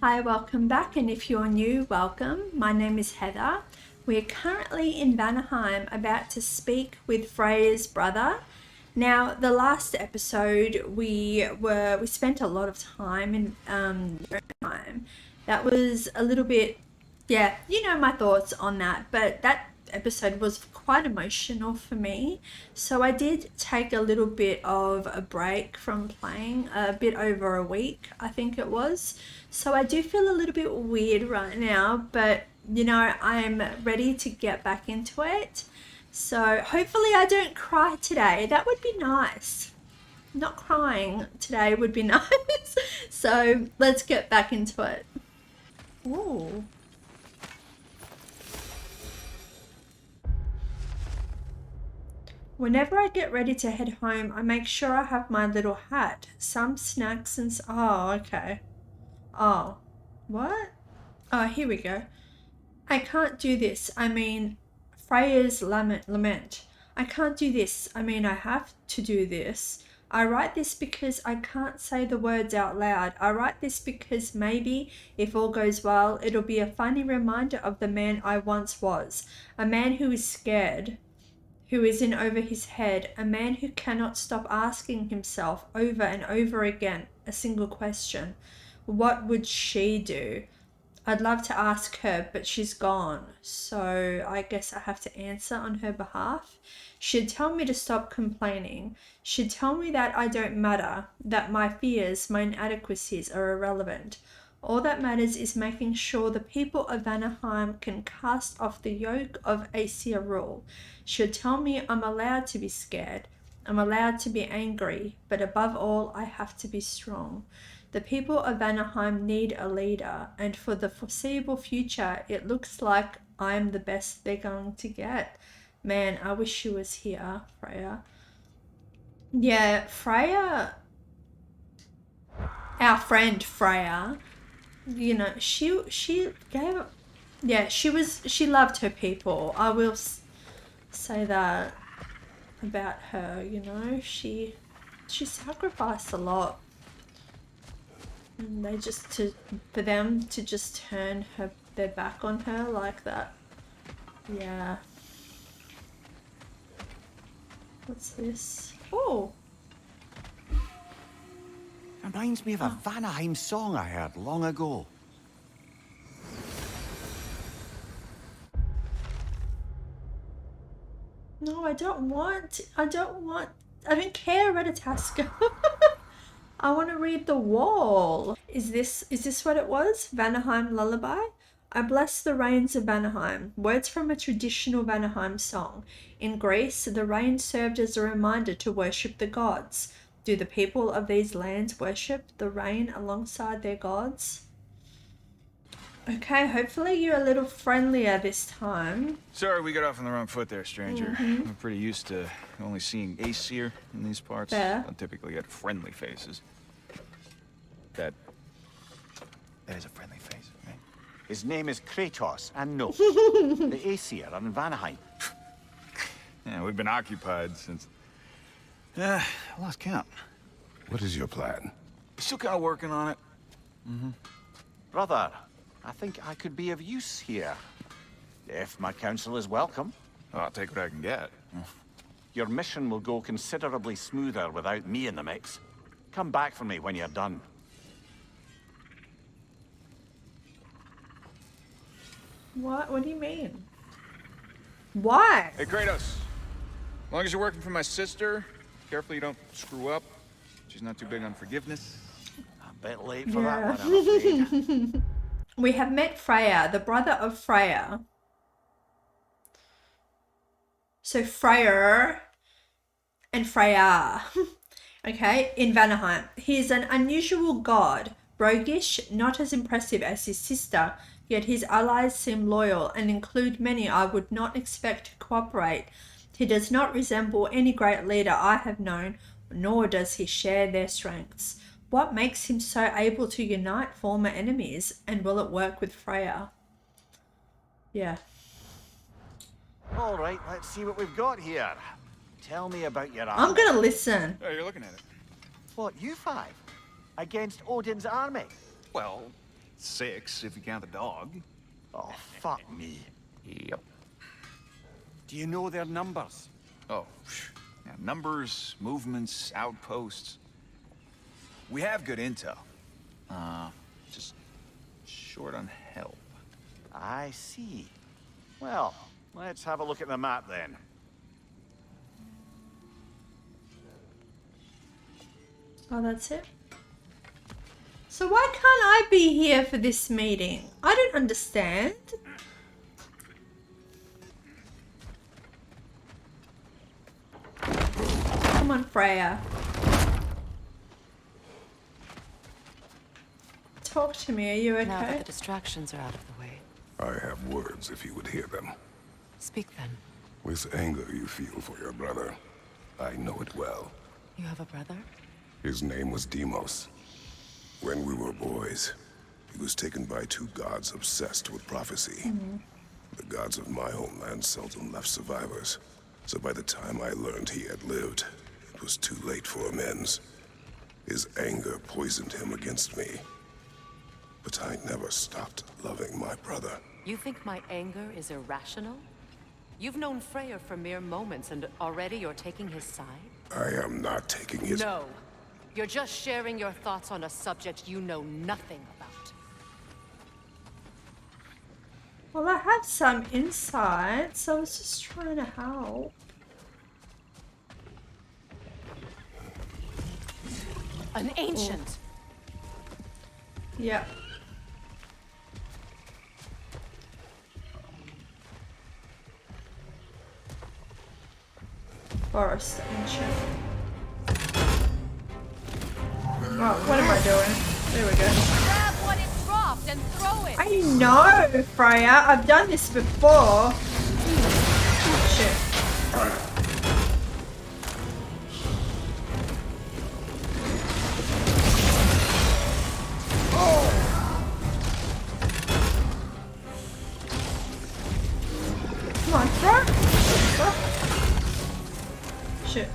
Hi, welcome back, and if you're new, welcome. My name is Heather. We're currently in Vanaheim about to speak with Freya's brother. Now, the last episode we spent a lot of time in Vanaheim. That was a little bit, yeah, you know my thoughts on that, but that episode was quite emotional for me, so I did take a little bit of a break from playing, a bit over a week I think it was, so I do feel a little bit weird right now, but you know, I'm ready to get back into it, so hopefully I don't cry today. That would be nice. Not crying today would be nice. So let's get back into it. Ooh. Whenever I get ready to head home, I make sure I have my little hat, some snacks and... Oh, okay. Oh, what? Oh, here we go. I can't do this. I mean, Freya's lament. I can't do this. I mean, I have to do this. I write this because I can't say the words out loud. I write this because maybe, if all goes well, it'll be a funny reminder of the man I once was. A man who is scared, who is in over his head, a man who cannot stop asking himself over and over again a single question. What would she do? I'd love to ask her, but she's gone, so I guess I have to answer on her behalf. She'd tell me to stop complaining. She'd tell me that I don't matter, that my fears, my inadequacies are irrelevant. All that matters is making sure the people of Vanaheim can cast off the yoke of Aesir rule. She'll tell me I'm allowed to be scared. I'm allowed to be angry, but above all, I have to be strong. The people of Vanaheim need a leader, and for the foreseeable future, it looks like I'm the best they're going to get. Man, I wish she was here, Freya. Yeah, Freya, our friend Freya, you know, she gave, yeah, she loved her people. I will say that about her, you know, she sacrificed a lot. And they just, for them to just turn their back on her like that. Yeah. What's this? Oh. Reminds me of a Vanaheim song I heard long ago. No, I don't care, Redataska. I want to read the wall. Is this what it was? Vanaheim Lullaby? I bless the rains of Vanaheim. Words from a traditional Vanaheim song. In Greece, the rain served as a reminder to worship the gods. Do the people of these lands worship the rain alongside their gods? Okay, hopefully you're a little friendlier this time. Sorry we got off on the wrong foot there, stranger. I'm pretty used to only seeing Aesir in these parts. Fair. Don't typically get friendly faces. That is a friendly face, right? His name is Kratos, and no, the Aesir are in Vanaheim. Yeah, we've been occupied since... I lost count. What is your plan? Still kind of working on it. Brother, I think I could be of use here. If my counsel is welcome. Oh, I'll take what I can get. Your mission will go considerably smoother without me in the mix. Come back for me when you're done. What? What do you mean? Why? Hey, Kratos. As long as you're working for my sister, careful you don't screw up. She's not too big on forgiveness. A bit late for that one, I'm afraid. We have met Freya, the brother of Freya. So Freya and Freya. Okay, in Vanaheim. He is an unusual god, roguish, not as impressive as his sister, yet his allies seem loyal and include many I would not expect to cooperate. He does not resemble any great leader I have known, nor does he share their strengths. What makes him so able to unite former enemies, and will it work with Freya? Yeah. All right, let's see what we've got here. Tell me about your army. I'm gonna listen. Oh, you're looking at it. What, you five? Against Odin's army? Well, 6 if you count the dog. Oh, fuck me. Yep. Do you know their numbers? Oh, yeah, numbers, movements, outposts. We have good intel. Just short on help. I see. Well, let's have a look at the map then. Oh, that's it? So why can't I be here for this meeting? I don't understand. Come on, Freya. Talk to me, are you okay? Now that the distractions are out of the way. I have words if you would hear them. Speak then. With anger you feel for your brother, I know it well. You have a brother? His name was Deimos. When we were boys, he was taken by 2 gods obsessed with prophecy. The gods of my homeland seldom left survivors, so by the time I learned he had lived, it was too late for amends. His anger poisoned him against me. But I never stopped loving my brother. You think my anger is irrational? You've known Freya for mere moments and already you're taking his side? I am not taking his... No. You're just sharing your thoughts on a subject you know nothing about. Well, I have some insight, so I was just trying to help. An ancient! Yeah. Forest ancient. Oh, what am I doing? There we go. Grab what it dropped and throw it! I know, Freya. I've done this before. Shit. Come on, throw. Shit.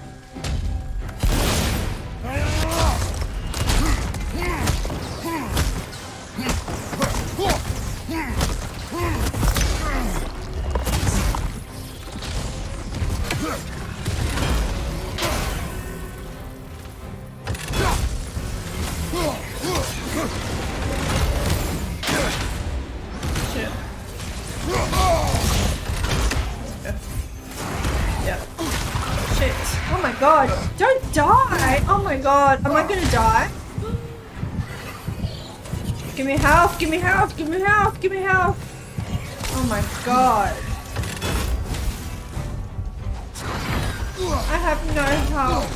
God, don't die! Oh my god, am I gonna die? Give me health, give me health, give me health, give me health! Oh my god. I have no health.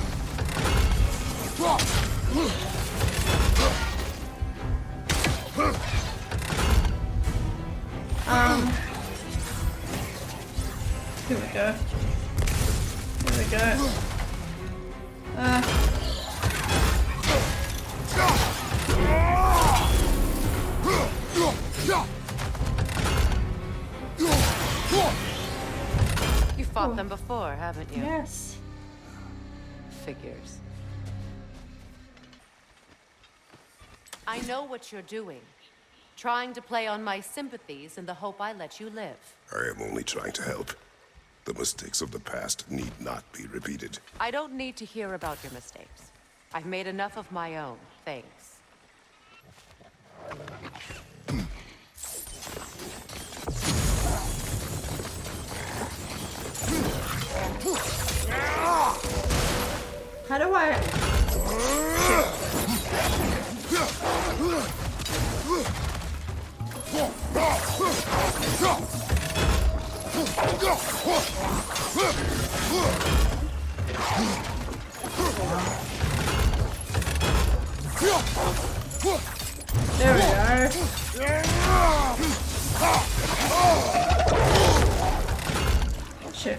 Here we go. Here we go. You fought them before, haven't you? Yes. Figures. I know what you're doing. Trying to play on my sympathies in the hope I let you live. I am only trying to help. The mistakes of the past need not be repeated. I don't need to hear about your mistakes. I've made enough of my own, thanks. How do I... There we go. Shit.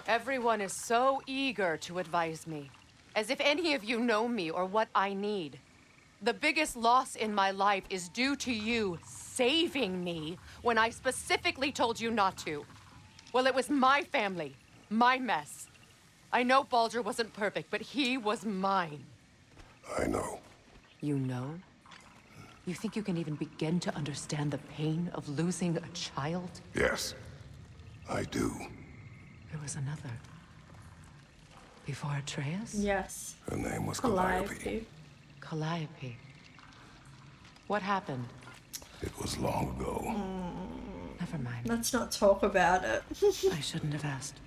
Everyone is so eager to advise me, as if any of you know me or what I need. The biggest loss in my life is due to you saving me when I specifically told you not to. Well, it was my family, my mess. I know Baldur wasn't perfect, but he was mine. I know. You know? You think you can even begin to understand the pain of losing a child? Yes, I do. There was another. Before Atreus? Yes. Her name was Calliope. Calliope. Calliope. What happened? It was long ago. Never mind. Let's not talk about it. I shouldn't have asked.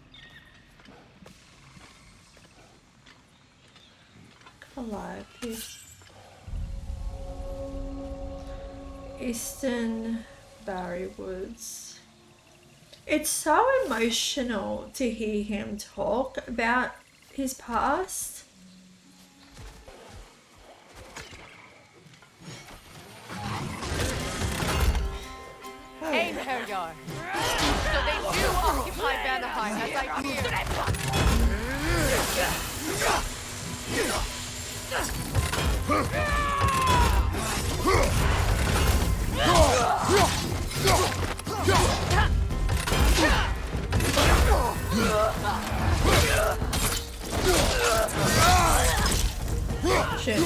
Calliope. Eastern Barry Woods. It's so emotional to hear him talk about his past. Einherjar. So they do occupy Vanaheim, as I Shit.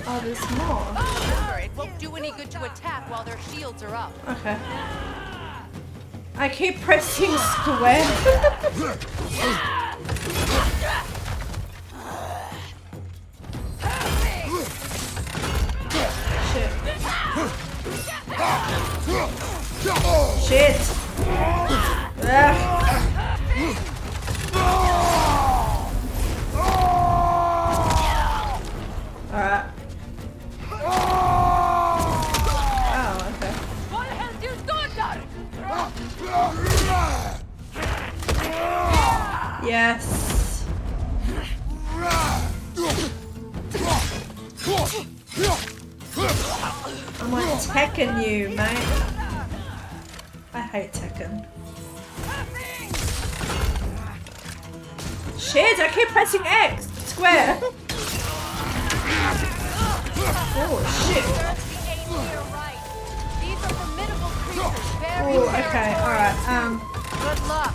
Oh, there's more. Remember, it won't do any good to attack while their shields are up. Okay. I keep pressing square. Shit. Shit. Alright. Oh, okay. Yes. I'm like Tekken you, mate. I hate Tekken. Shit, I keep pressing X, square. Oh, shit. Oh, okay, alright, Good luck.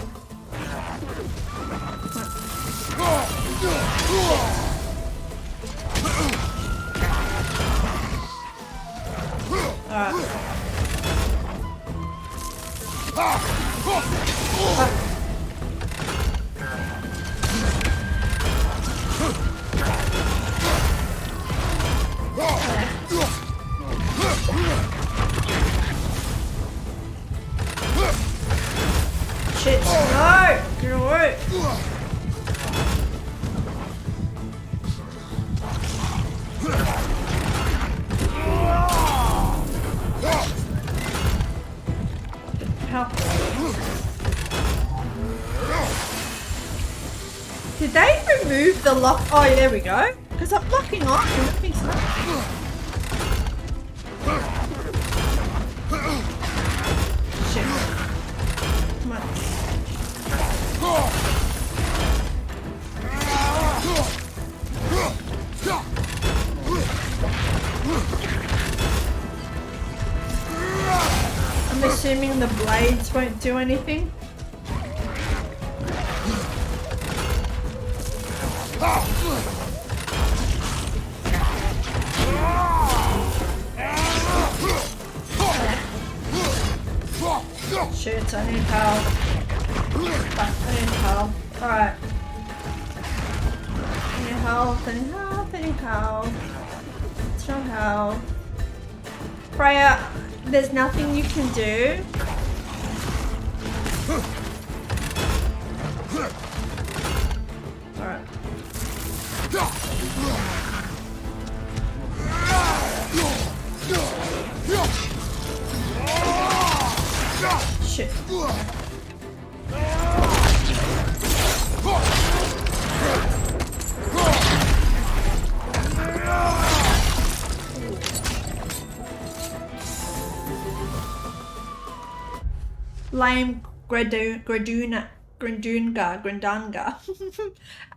Shit, no! Get away! Help. Did they remove the lock? Oh, there we go. Because I'm locking on and nothing's happening. Shit. Come on. I'm assuming the blades won't do anything. Shit, I need help. Fuck, I need help. Alright. I need help, I need help, I need help. That's not how. Freya, there's nothing you can do. Alright. Shit. Lame Grandunga,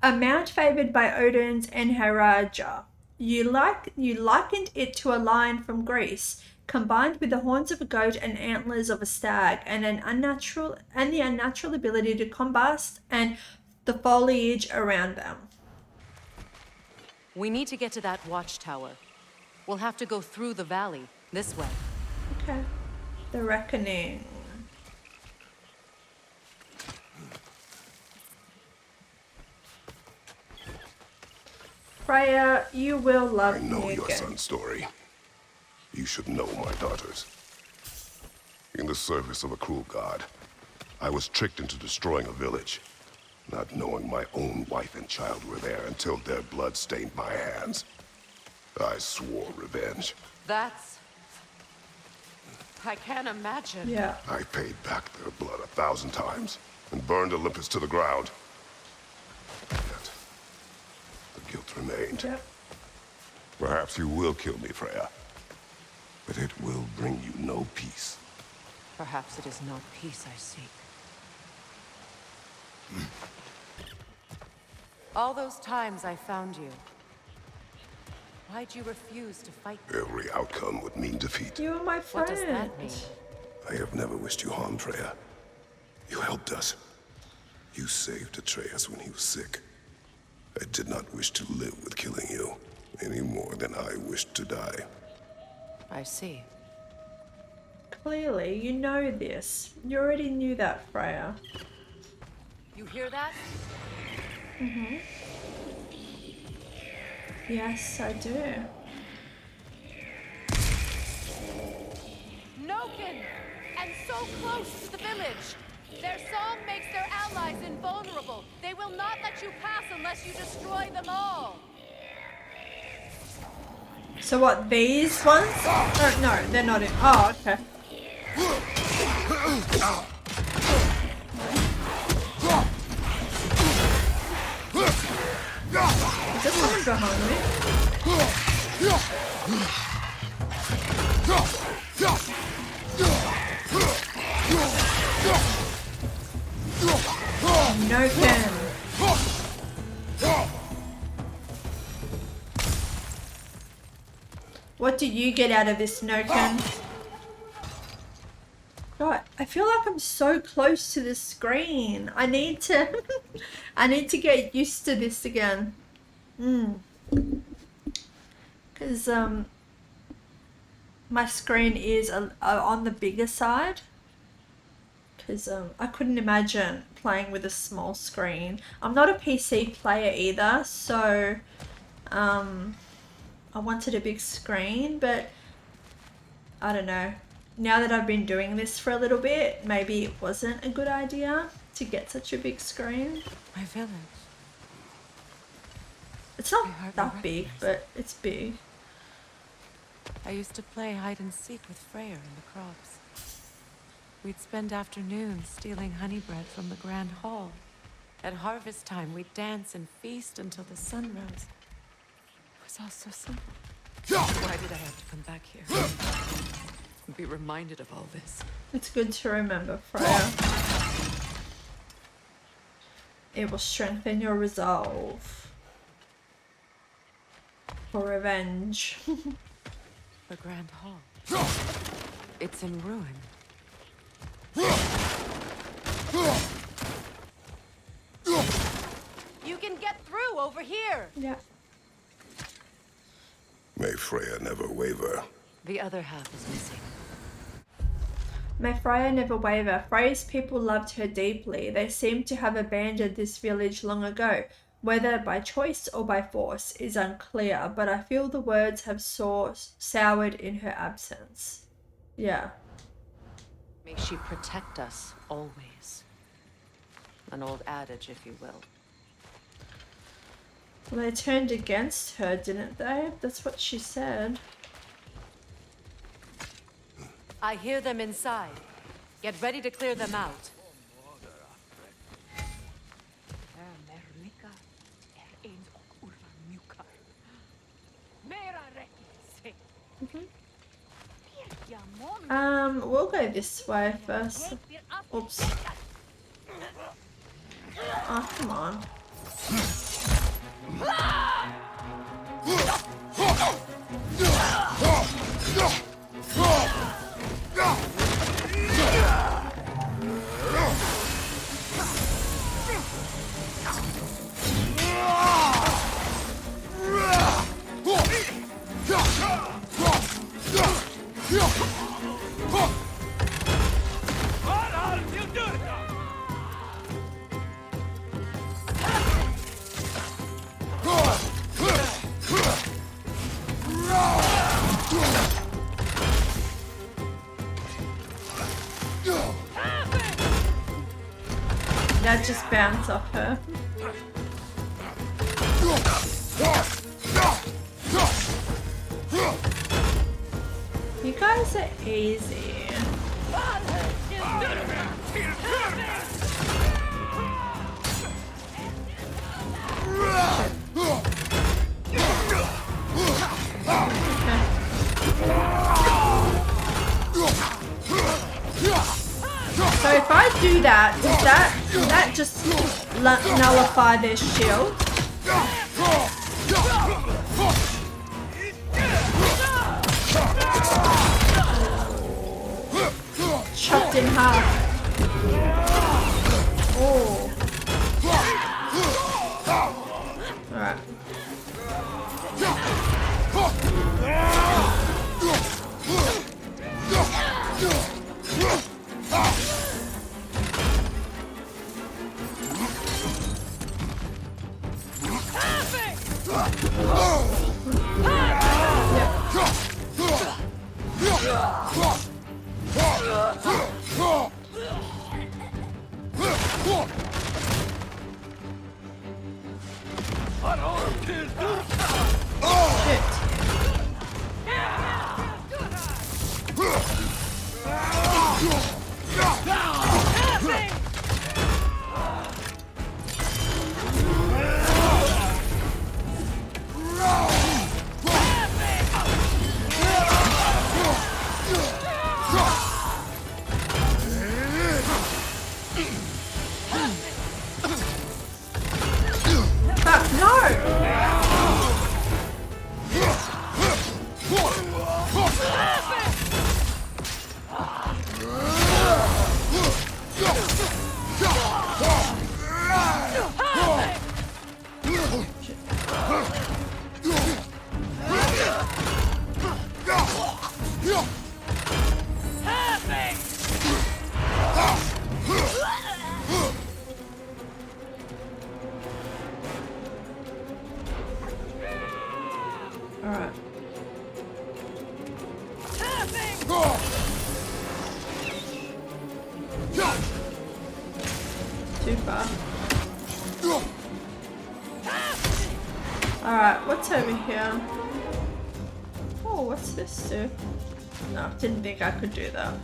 a mount favored by Odins and Heraja. You likened it to a lion from Greece, combined with the horns of a goat and antlers of a stag, and the unnatural ability to combust and the foliage around them. We need to get to that watchtower. We'll have to go through the valley, this way. Okay. The Reckoning. Freya, you will love me again. I know your son's story. You should know my daughter's. In the service of a cruel god, I was tricked into destroying a village, not knowing my own wife and child were there until their blood stained my hands. I swore revenge. That's... I can't imagine. Yeah. I paid back their blood 1,000 times and burned Olympus to the ground. Yet, the guilt remained. Yep. Perhaps you will kill me, Freya. But it will bring you no peace. Perhaps it is not peace I seek. All those times I found you, why'd you refuse to fight me? Every outcome would mean defeat. You are my friend. What does that mean? I have never wished you harm, Freya. You helped us. You saved Atreus when he was sick. I did not wish to live with killing you, any more than I wished to die. I see. Clearly, you know this. You already knew that, Freya. You hear that? Mm-hmm. Yes, I do. Noken! And so close to the village! Their song makes their allies invulnerable. They will not let you pass unless you destroy them all. So what, these ones? Oh, no, they're not in. Oh, okay. Is there someone behind me? No can. What do you get out of this, Noken? God, I feel like I'm so close to the screen. I need to I need to get used to this again. Cause my screen is on the bigger side. Cause I couldn't imagine playing with a small screen. I'm not a PC player either, so I wanted a big screen, but I don't know. Now that I've been doing this for a little bit, maybe it wasn't a good idea to get such a big screen. My village. It's not that big, but it's big. I used to play hide and seek with Freya in the crops. We'd spend afternoons stealing honey bread from the grand hall. At harvest time, we'd dance and feast until the sun rose. It was all so simple. Why did I have to come back here? And be reminded of all this. It's good to remember, Freya. It will strengthen your resolve for revenge. The grand hall. It's in ruin. You can get through over here. Yeah. May Freya never waver. The other half is missing. May Freya never waver. Freya's people loved her deeply. They seem to have abandoned this village long ago. whether by choice or by force, is unclear, but I feel the words have soured in her absence. Yeah. May she protect us always. An old adage, if you will. Well, they turned against her, didn't they? That's what she said. I hear them inside. Get ready to clear them out. We'll go this way first. Oops. Oh, come on. That just bounced off her. You guys are easy. So if I do that, does that just nullify their shield? Chopped in half. Oh. Alright. Too far. Alright, what's over here? Oh, what's this do? No, didn't think I could do that.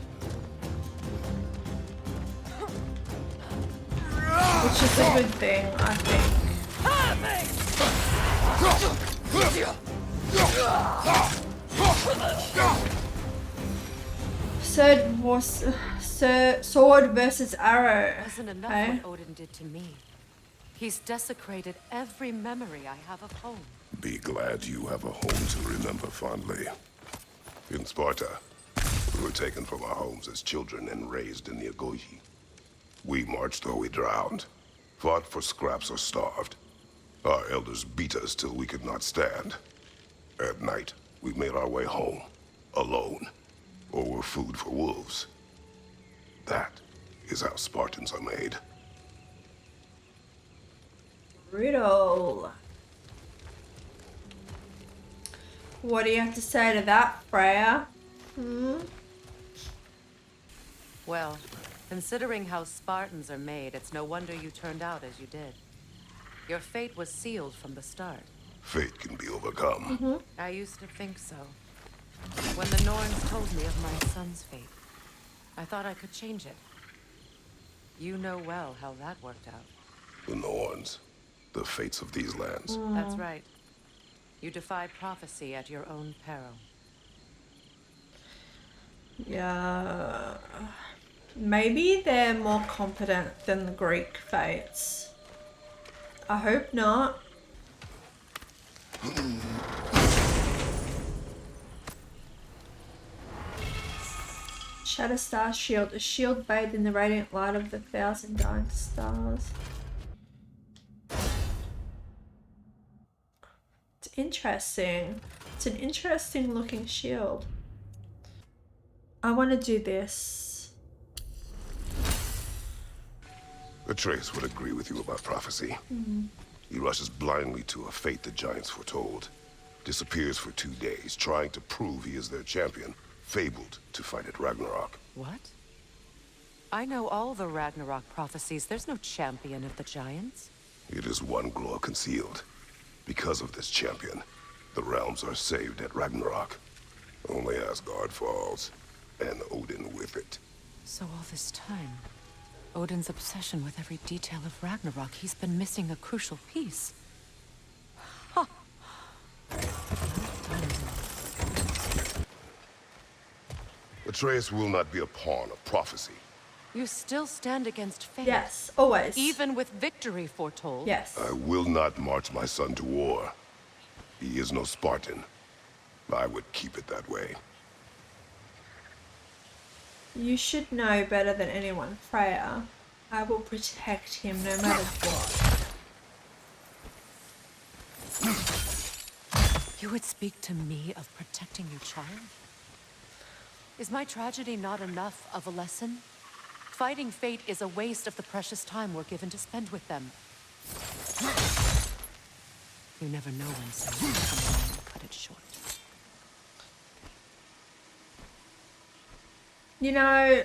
Which is a good thing, I think. Sword versus arrow. Wasn't enough what Odin did to me. He's desecrated every memory I have of home. Be glad you have a home to remember fondly. In Sparta, we were taken from our homes as children and raised in the Agogi. We marched or we drowned, fought for scraps or starved. Our elders beat us till we could not stand. At night, we made our way home, alone, or were food for wolves. That is how Spartans are made. Brutal. What do you have to say to that, Freya? Well, considering how Spartans are made, it's no wonder you turned out as you did. Your fate was sealed from the start. Fate can be overcome. I used to think so. When the Norns told me of my son's fate, I thought I could change it. You know well how that worked out. The Norns, the fates of these lands. That's right. You defy prophecy at your own peril. Yeah. Maybe they're more competent than the Greek fates. I hope not. Shatterstar shield. A shield bathed in the radiant light of the 1,000 dying stars. It's interesting. It's an interesting looking shield. I want to do this. Atreus would agree with you about prophecy. He rushes blindly to a fate the giants foretold. Disappears for 2 days, trying to prove he is their champion. Fabled to fight at Ragnarok. What? I know all the Ragnarok prophecies. There's no champion of the giants. It is one glow concealed. Because of this champion, the realms are saved at Ragnarok. Only Asgard falls, and Odin with it. So all this time, Odin's obsession with every detail of Ragnarok, he's been missing a crucial piece. Ha! Atreus will not be a pawn of prophecy. You still stand against fate. Yes, always. Even with victory foretold. Yes. I will not march my son to war. He is no Spartan. I would keep it that way. You should know better than anyone, Freya. I will protect him no matter what. You would speak to me of protecting your child? Is my tragedy not enough of a lesson? Fighting fate is a waste of the precious time we're given to spend with them. You never know when someone will come along and cut it short. You know,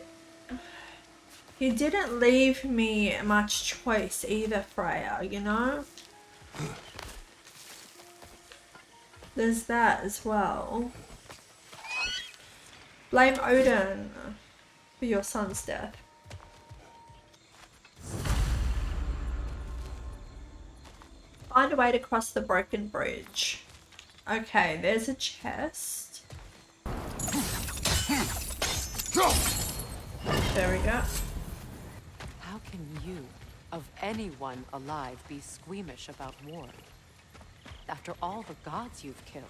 you didn't leave me much choice either, Freya, you know? There's that as well. Blame Odin for your son's death. Find a way to cross the broken bridge. Okay, there's a chest. There we go. How can you, of anyone alive, be squeamish about war? After all the gods you've killed.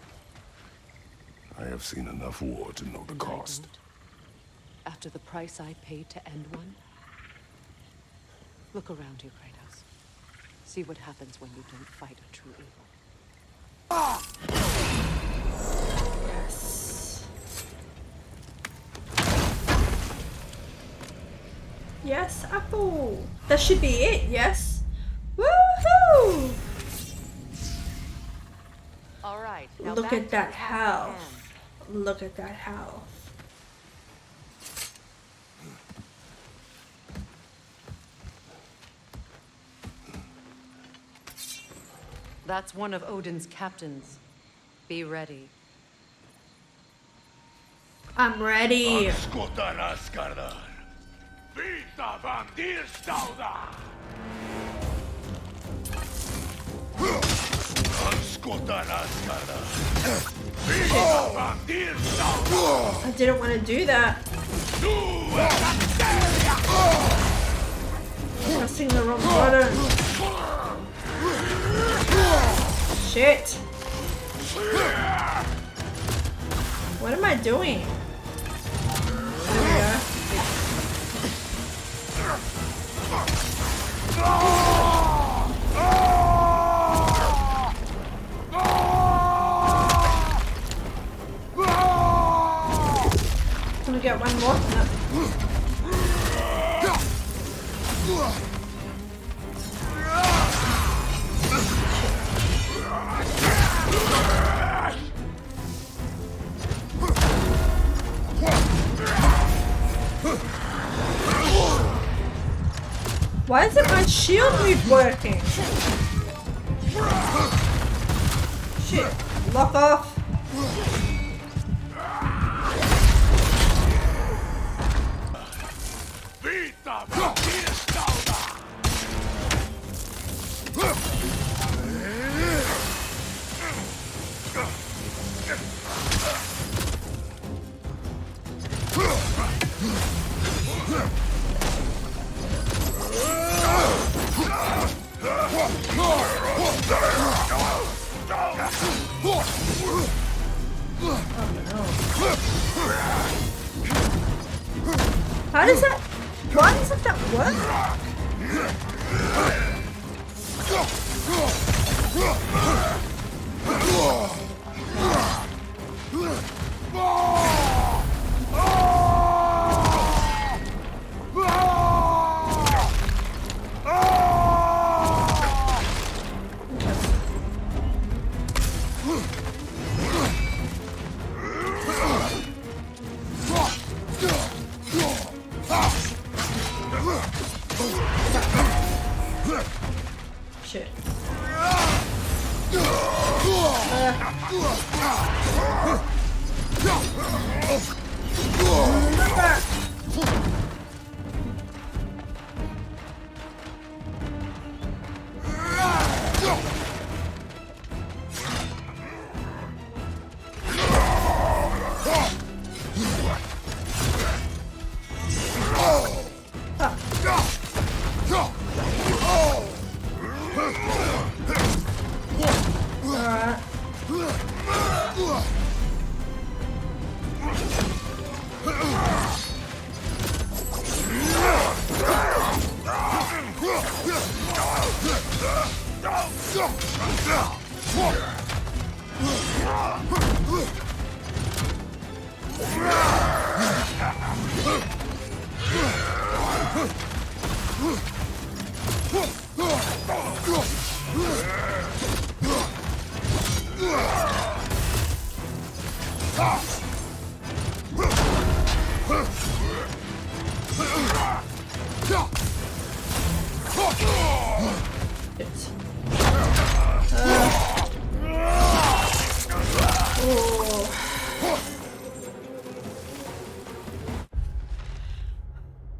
I have seen enough war to know the And I cost. don't? After the price I paid to end one? Look around you, Kratos. See what happens when you don't fight a true evil. Yes. Yes, apple. That should be it, yes. Woohoo! All right. Now Look back at to that the task at hand. health. Look at that health. That's one of Odin's captains. Be ready. I'm ready. I didn't want to do that. Pressing the wrong button. Shit. What am I doing? There we go. Can we get one more? No. Why isn't my shield move working? Shit. Lock off. How does that? Why doesn't that work? Shit.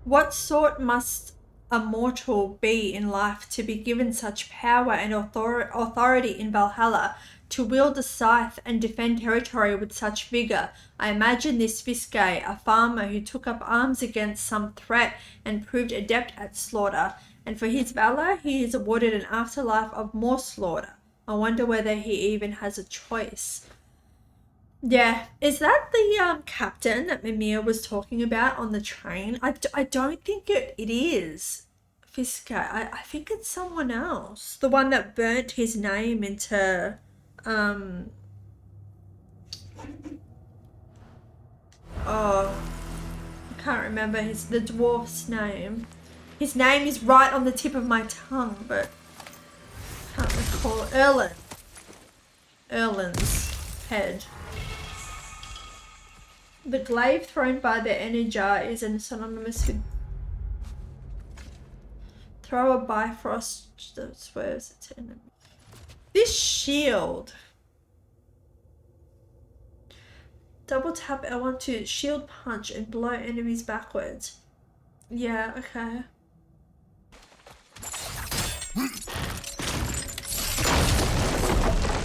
What sort must a mortal be in life to be given such power and authority in Valhalla, to wield a scythe and defend territory with such vigor? I imagine this Fiske, a farmer who took up arms against some threat and proved adept at slaughter, and for his valor he is awarded an afterlife of more slaughter. I wonder whether he even has a choice. Yeah, is that the captain that Mimir was talking about on the train? I don't think it is Fiske. I think it's someone else. The one that burnt his name into oh, I can't remember the dwarf's name. His name is right on the tip of my tongue, but I can't recall. Erlin's head. The glaive thrown by the Energar is synonymous with throw a bifrost that swerves its enemy. This shield. Double tap L1 to shield punch and blow enemies backwards. Yeah, okay.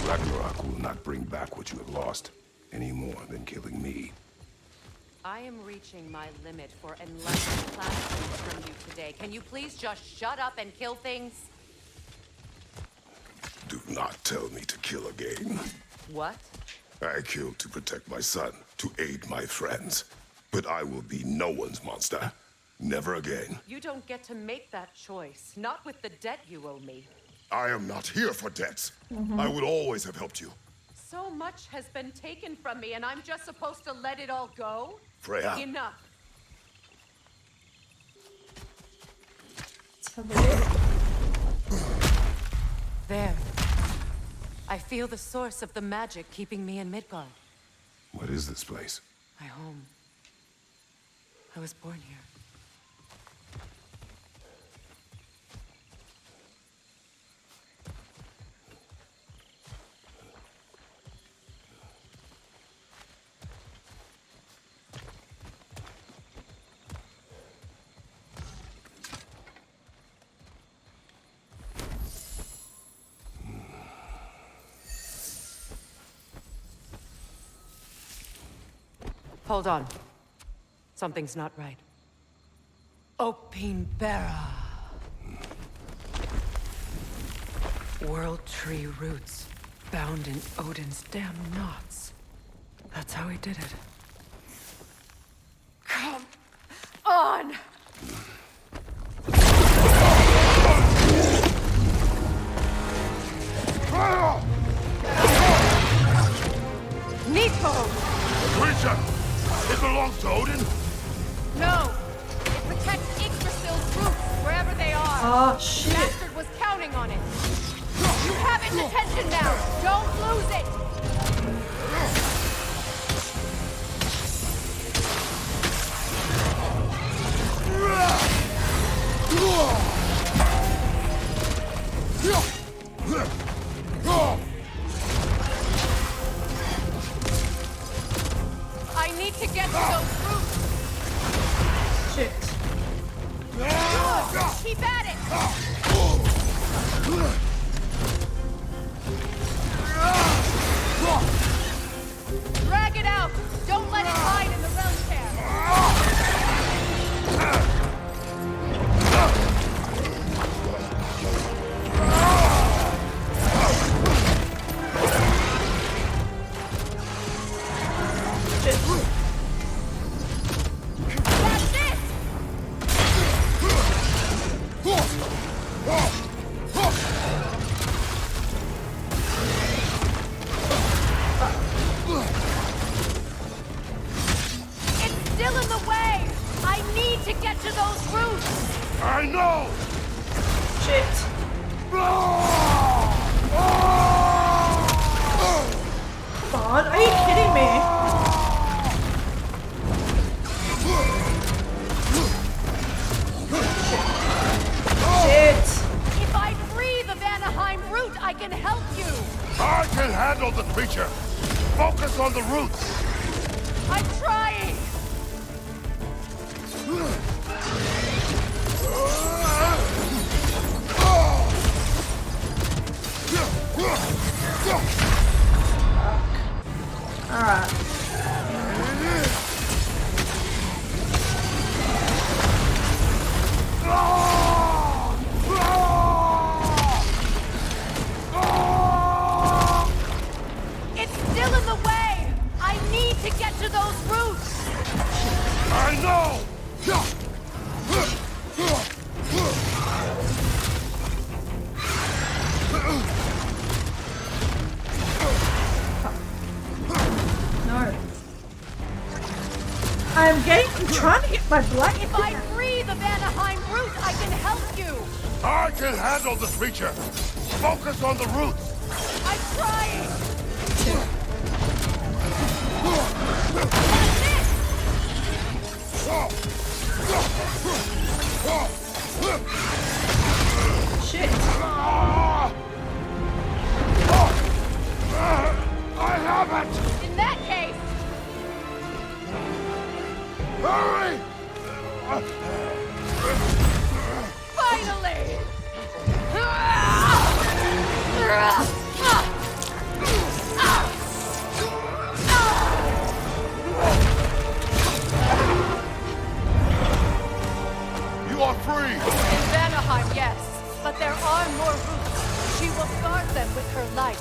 Ragnarök will not bring back what you have lost, any more than killing me. I am reaching my limit for enlightened classrooms from you today. Can you please just shut up and kill things? Do not tell me to kill again. What? I killed to protect my son, to aid my friends. But I will be no one's monster. Never again. You don't get to make that choice. Not with the debt you owe me. I am not here for debts. I would always have helped you. So much has been taken from me, and I'm just supposed to let it all go? Freya. Enough. Let's have a look. There. I feel the source of the magic keeping me in Midgard. What is this place? My home. I was born here. Hold on. Something's not right. Opinbera. World tree roots bound in Odin's damn knots. That's how he did it. Come on! Níðhögg! Creature! It belongs to Odin? No! It protects Yggdrasil's roots, wherever they are. Oh, shit. Bastard was counting on it. You have its attention now. Don't lose it. I need to get to those roots. Shit. Good. Keep at it. Drag it out. Don't let it hide in the realm tear. That's it. It's still in the way. I need to get to those roots. I know! Shit. Come on, are you kidding me? Shit. If I free the Vanaheim root, I can help you. I can handle the creature. Focus on the roots. I'm trying. Alright. It's still in the way. I need to get to those roots. I know! No. I'm trying to get my blanket. If I free the Vanaheim root, I can help you. I can handle the creature. Focus on the roots. I'm trying. Shit. I have it! In that case, Hurry! finally. You are free! In Vanaheim, yes, but there are more roots. She will guard them with her life.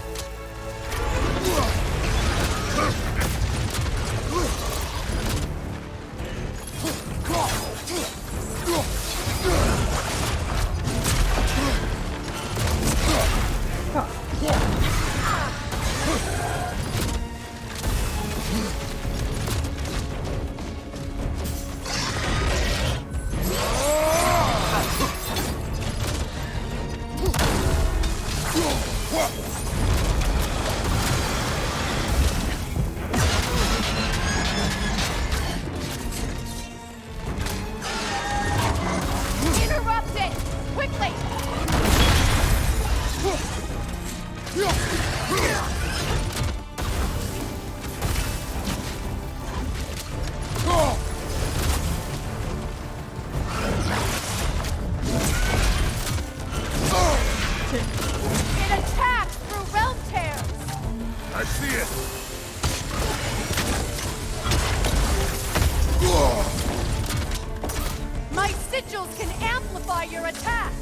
My sigils can amplify your attacks.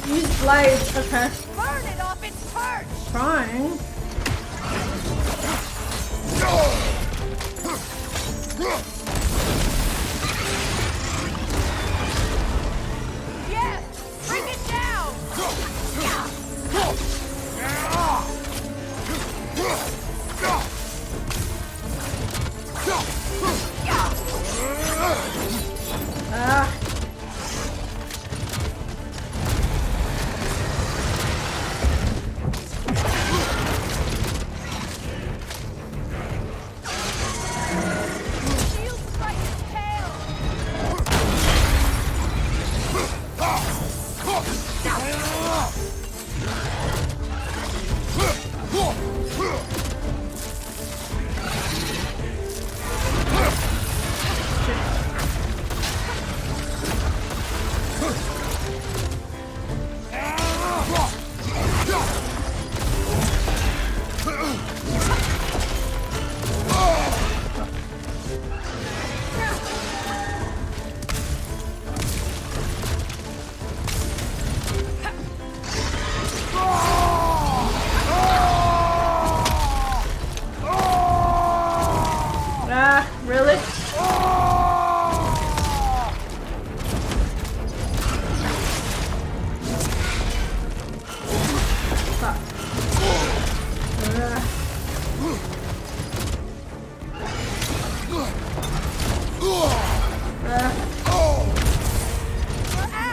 Use blades, okay. Burn it off its perch. Trying. Yes, bring it down. Ah. Shield strike its tail. Ah, really? Fuck.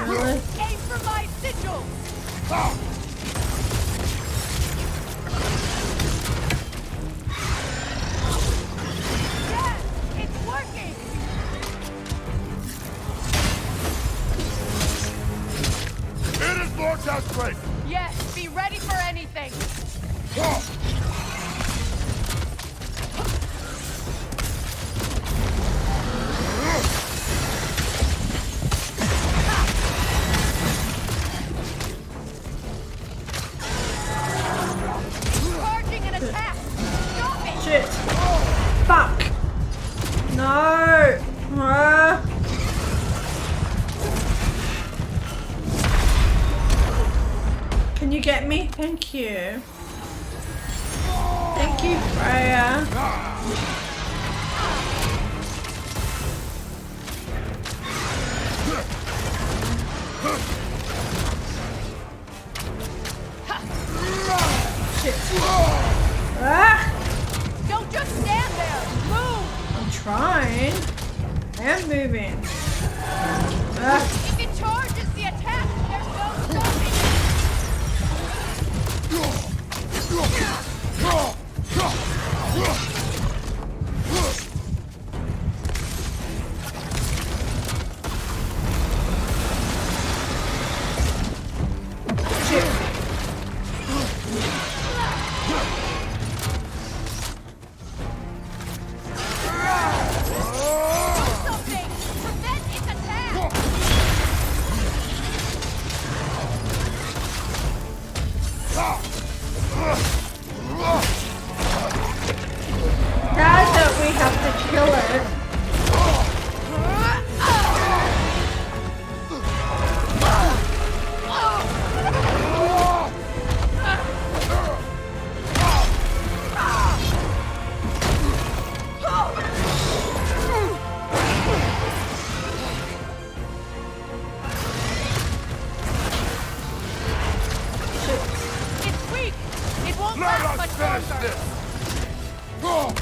Really? Aim for my sigil. Yes, it's working. It is Lord's strength! Yes, be ready for anything. Charging an attack. Stop it. Shit. Fuck. No. Ah. Can you get me? Thank you. Thank you, Freya. Shit. Ah. Don't just stand there. Move. I'm trying. I am moving. Ah. If it charges the attack, there's no stopping it. Shit. Do something. Prevent its attack. Now that we have to kill it. It's weak. It won't Let last us much finish longer. this!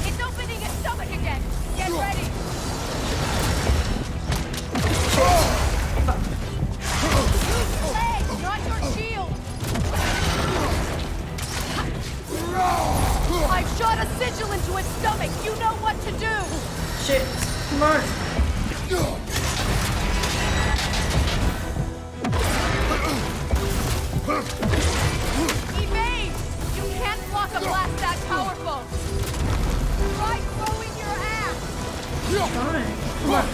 It's opening its stomach again. Get ready. Legs, not your shield. I've shot a sigil into its stomach. You know what to do. Shit. Come on. Evade. You can't block a blast that powerful. Try throwing your axe. Fine. Come on.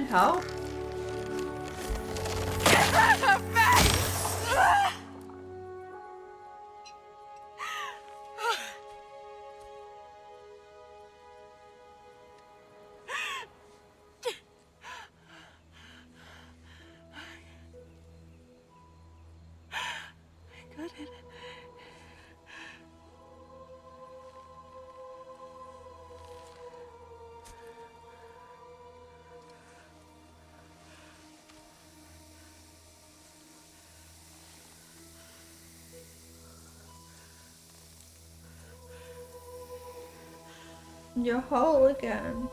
help? You're whole again.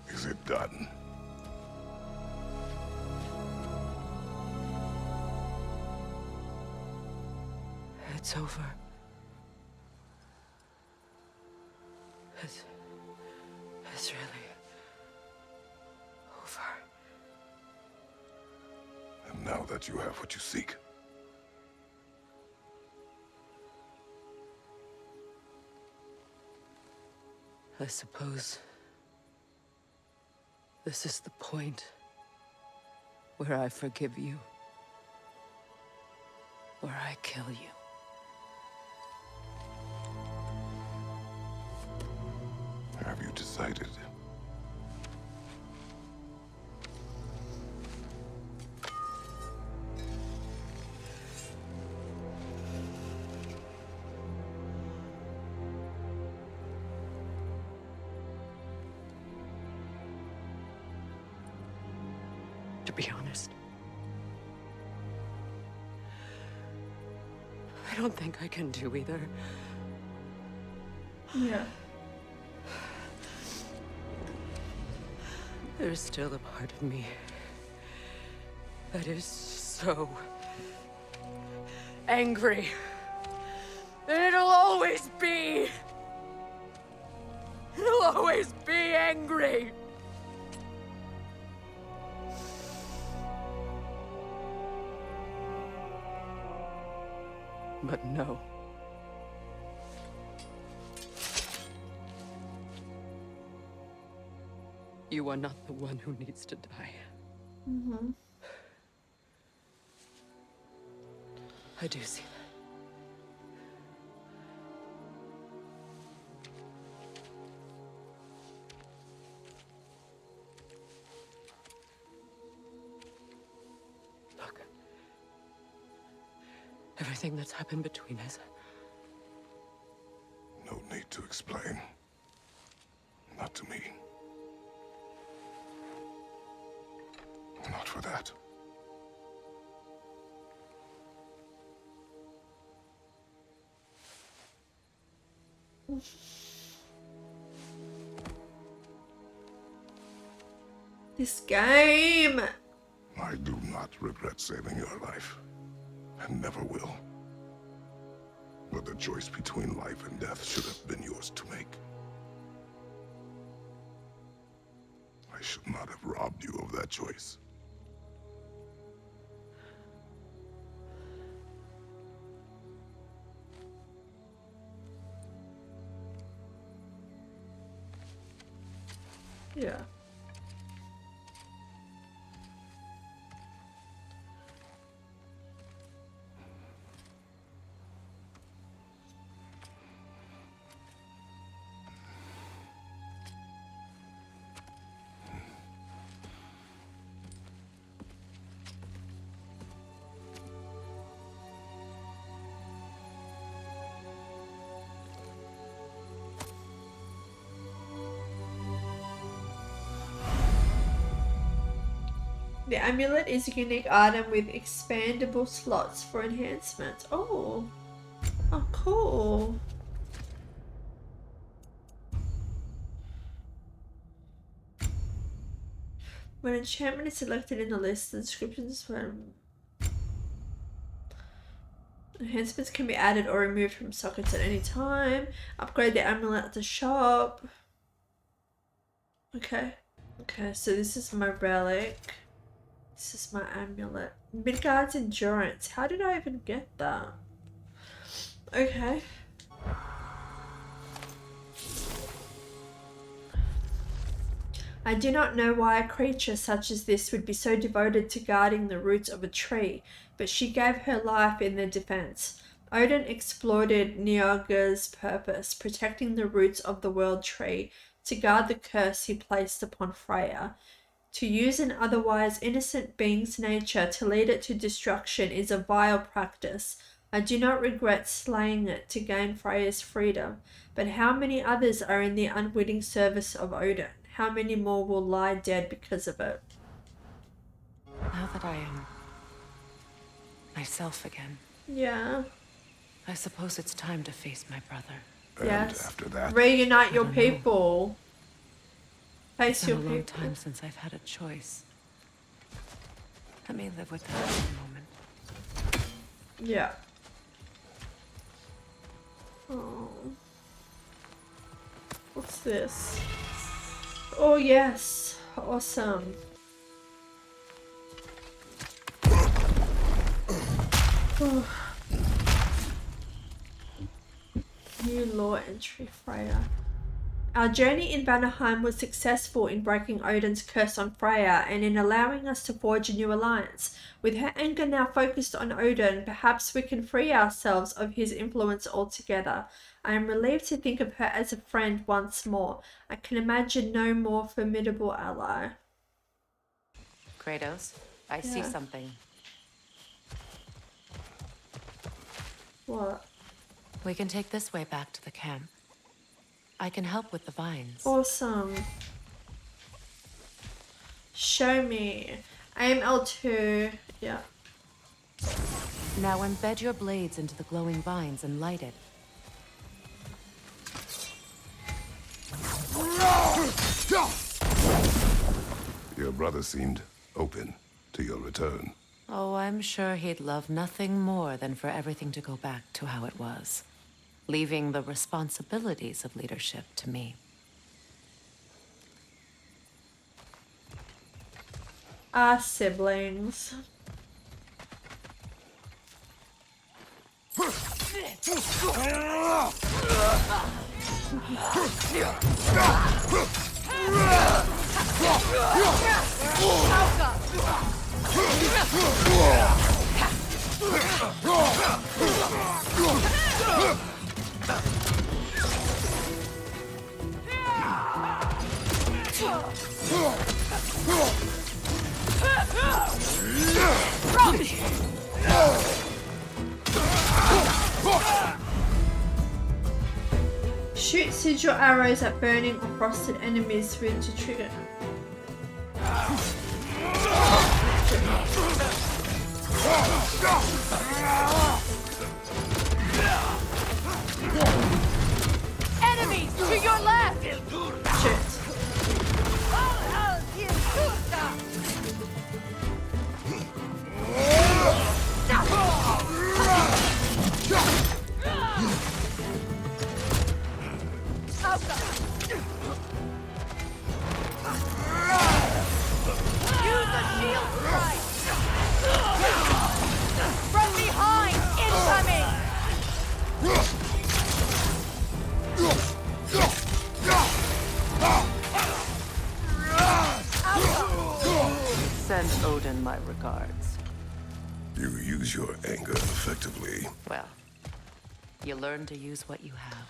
Is it done? It's over. It's really over. And now that you have what you seek, I suppose this is the point where I forgive you, where I kill you. have you decided? To be honest, I don't think I can do either. Yeah. There's still a part of me that is so angry. And it'll always be. It'll always be angry. But no. You are not the one who needs to die. Mm-hmm. I do see that. Look. Everything that's happened between us. No need to explain. Not to me. Not for that. This game. I do not regret saving your life, and never will. But the choice between life and death should have been yours to make. I should not have robbed you of that choice. Yeah. The amulet is a unique item with expandable slots for enhancements. Oh. Oh, cool. When an enchantment is selected in the list, the descriptions for enhancements can be added or removed from sockets at any time. Upgrade the amulet at the shop. Okay. Okay, so this is my relic. This is my amulet. Midgard's endurance. How did I even get that? Okay. I do not know why a creature such as this would be so devoted to guarding the roots of a tree, but she gave her life in their defense. Odin exploited Níðhögg's purpose, protecting the roots of the world tree, to guard the curse he placed upon Freya. To use an otherwise innocent being's nature to lead it to destruction is a vile practice. I do not regret slaying it to gain Freya's freedom, but how many others are in the unwitting service of Odin? How many more will lie dead because of it? Now that I am myself again, Yeah. I suppose it's time to face my brother. And Yes. after that, Reunite your don't know. people. It's Face been your a long people. time since I've had a choice. Let me live with that for a moment. Yeah. Oh. What's this? Oh, yes. Awesome. Oh. New lore entry, Freya. Our journey in Vanaheim was successful in breaking Odin's curse on Freya and in allowing us to forge a new alliance. With her anger now focused on Odin, perhaps we can free ourselves of his influence altogether. I am relieved to think of her as a friend once more. I can imagine no more formidable ally. Kratos, I see Yeah. something. What? We can take this way back to the camp. I can help with the vines. Awesome. Show me. Aim L2. Yeah. Now embed your blades into the glowing vines and light it. your brother seemed open to your return. Oh, I'm sure he'd love nothing more than for everything to go back to how it was, leaving the responsibilities of leadership to me. Our siblings. Shoot sigil arrows at burning or frosted enemies with to trigger. Enemies to your left! Shoot. Use a shield strike! From behind! Incoming! Send Odin my regards. You use your anger effectively. Well, you learn to use what you have.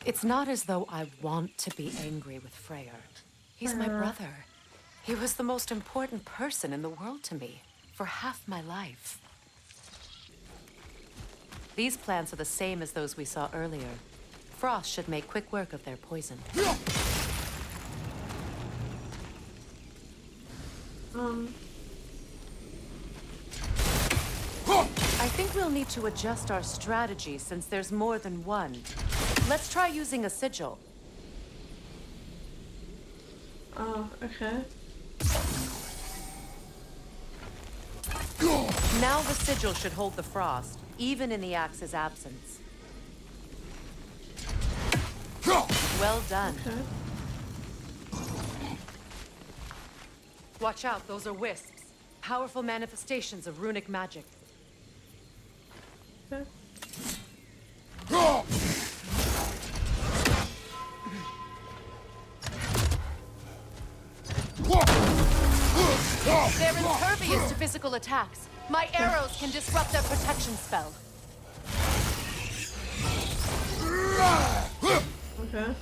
It's not as though I want to be angry with Freya. He's my brother. He was the most important person in the world to me for half my life. These plants are the same as those we saw earlier. Frost should make quick work of their poison. I think we'll need to adjust our strategy since there's more than one. Let's try using a sigil. Oh, okay. Now the sigil should hold the frost, even in the axe's absence. Well done. Okay. Watch out, those are wisps. powerful manifestations of runic magic. Okay. They're impervious to physical attacks. My arrows can disrupt their protection spell. Okay.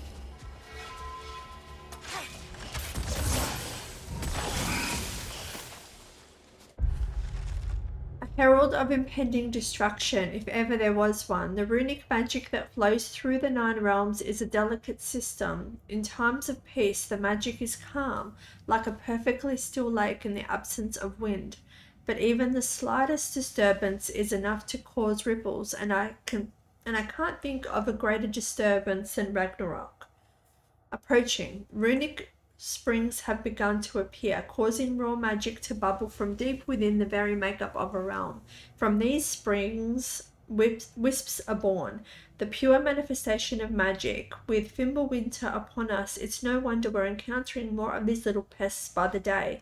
A herald of impending destruction, if ever there was one. The runic magic that flows through the 9 realms is a delicate system. In times of peace, the magic is calm, like a perfectly still lake in the absence of wind. But even the slightest disturbance is enough to cause ripples, and I can't think of a greater disturbance than Ragnarök. Approaching, runic springs have begun to appear, causing raw magic to bubble from deep within the very makeup of a realm. From these springs, wisps are born, the pure manifestation of magic. With Fimbulwinter upon us, it's no wonder we're encountering more of these little pests by the day.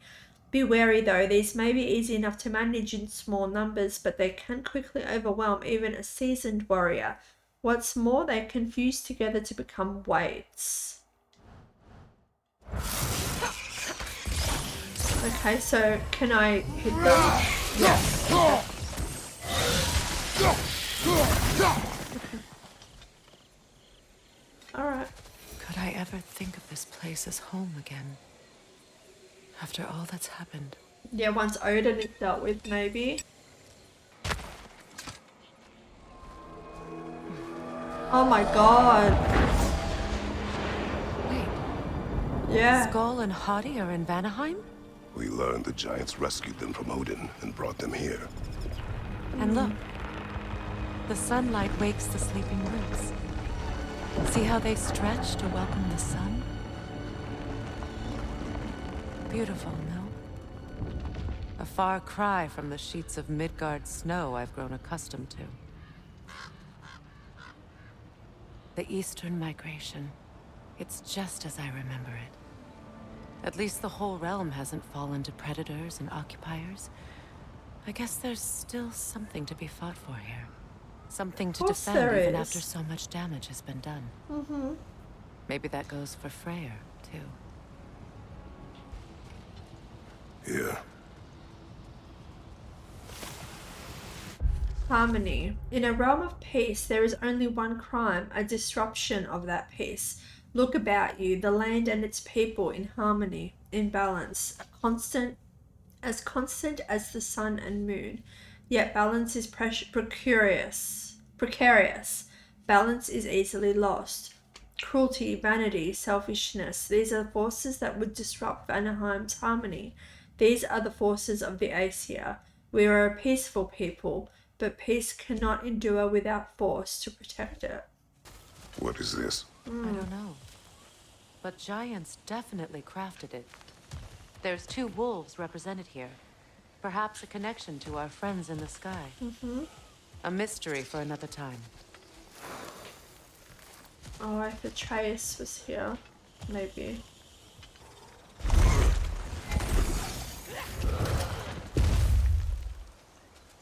Be wary though, these may be easy enough to manage in small numbers, but they can quickly overwhelm even a seasoned warrior. What's more, they can fuse together to become weights. Okay, so can I hit them? Yes. Okay. Alright. Could I ever think of this place as home again? After all that's happened. Yeah, once Odin is dealt with, maybe. Oh my god. Wait. Yeah. Skull and Hati are in Vanaheim? We learned the giants rescued them from Odin and brought them here. And look. The sunlight wakes the sleeping roots. See how they stretch to welcome the sun? Beautiful, no? A far cry from the sheets of Midgard snow I've grown accustomed to. The Eastern Migration. It's just as I remember it. At least the whole realm hasn't fallen to predators and occupiers. I guess there's still something to be fought for here. Something to defend even after so much damage has been done. Mm-hmm. Maybe that goes for Freya, too. Here. Harmony. In a realm of peace, there is only one crime, a disruption of that peace. Look about you, the land and its people in harmony, in balance, constant as the sun and moon. Yet balance is precarious. Balance is easily lost. Cruelty, vanity, selfishness, these are forces that would disrupt Vanaheim's harmony. These are the forces of the Aesir. We are a peaceful people, but peace cannot endure without force to protect it. What is this? I don't know. But giants definitely crafted it. There's 2 wolves represented here. Perhaps a connection to our friends in the sky. Mm-hmm. A mystery for another time. Oh, if Atreus was here, maybe.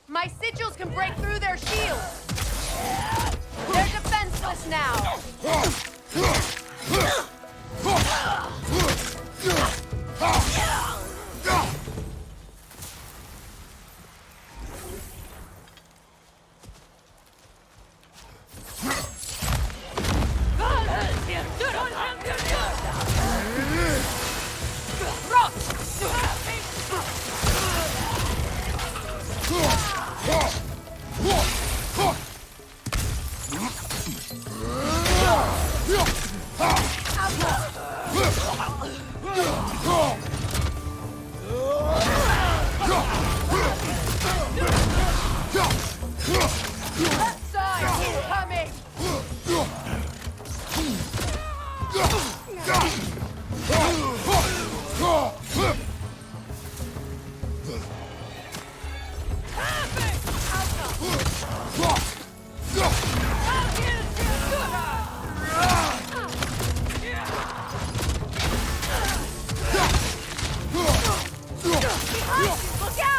My sigils can break through their shields! They're defenseless now! Look out!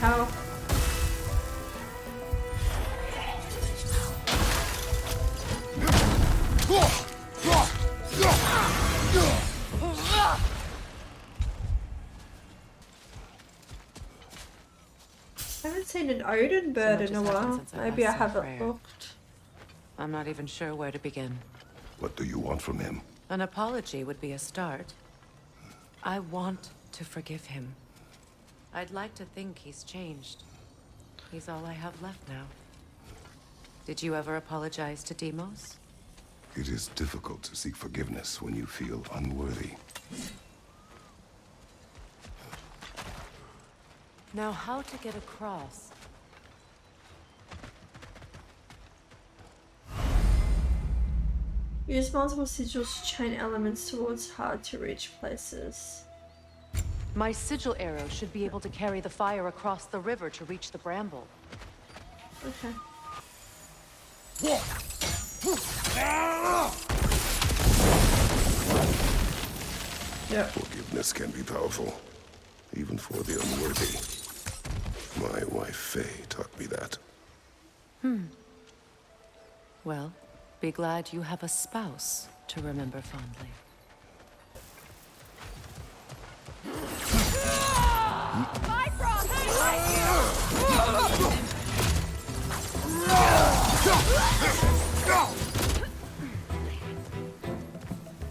hell? I haven't seen an Odin bird in a while. Maybe I have it booked. I'm not even sure where to begin. What do you want from him? An apology would be a start. I want to forgive him. I'd like to think he's changed. He's all I have left now. Did you ever apologize to Deimos? It is difficult to seek forgiveness when you feel unworthy. Now, how to get across? Use multiple sigils to chain elements towards hard-to-reach places. My sigil arrow should be able to carry the fire across the river to reach the bramble. Okay. Yep. Forgiveness can be powerful, even for the unworthy. My wife, Faye, taught me that. Well, be glad you have a spouse to remember fondly.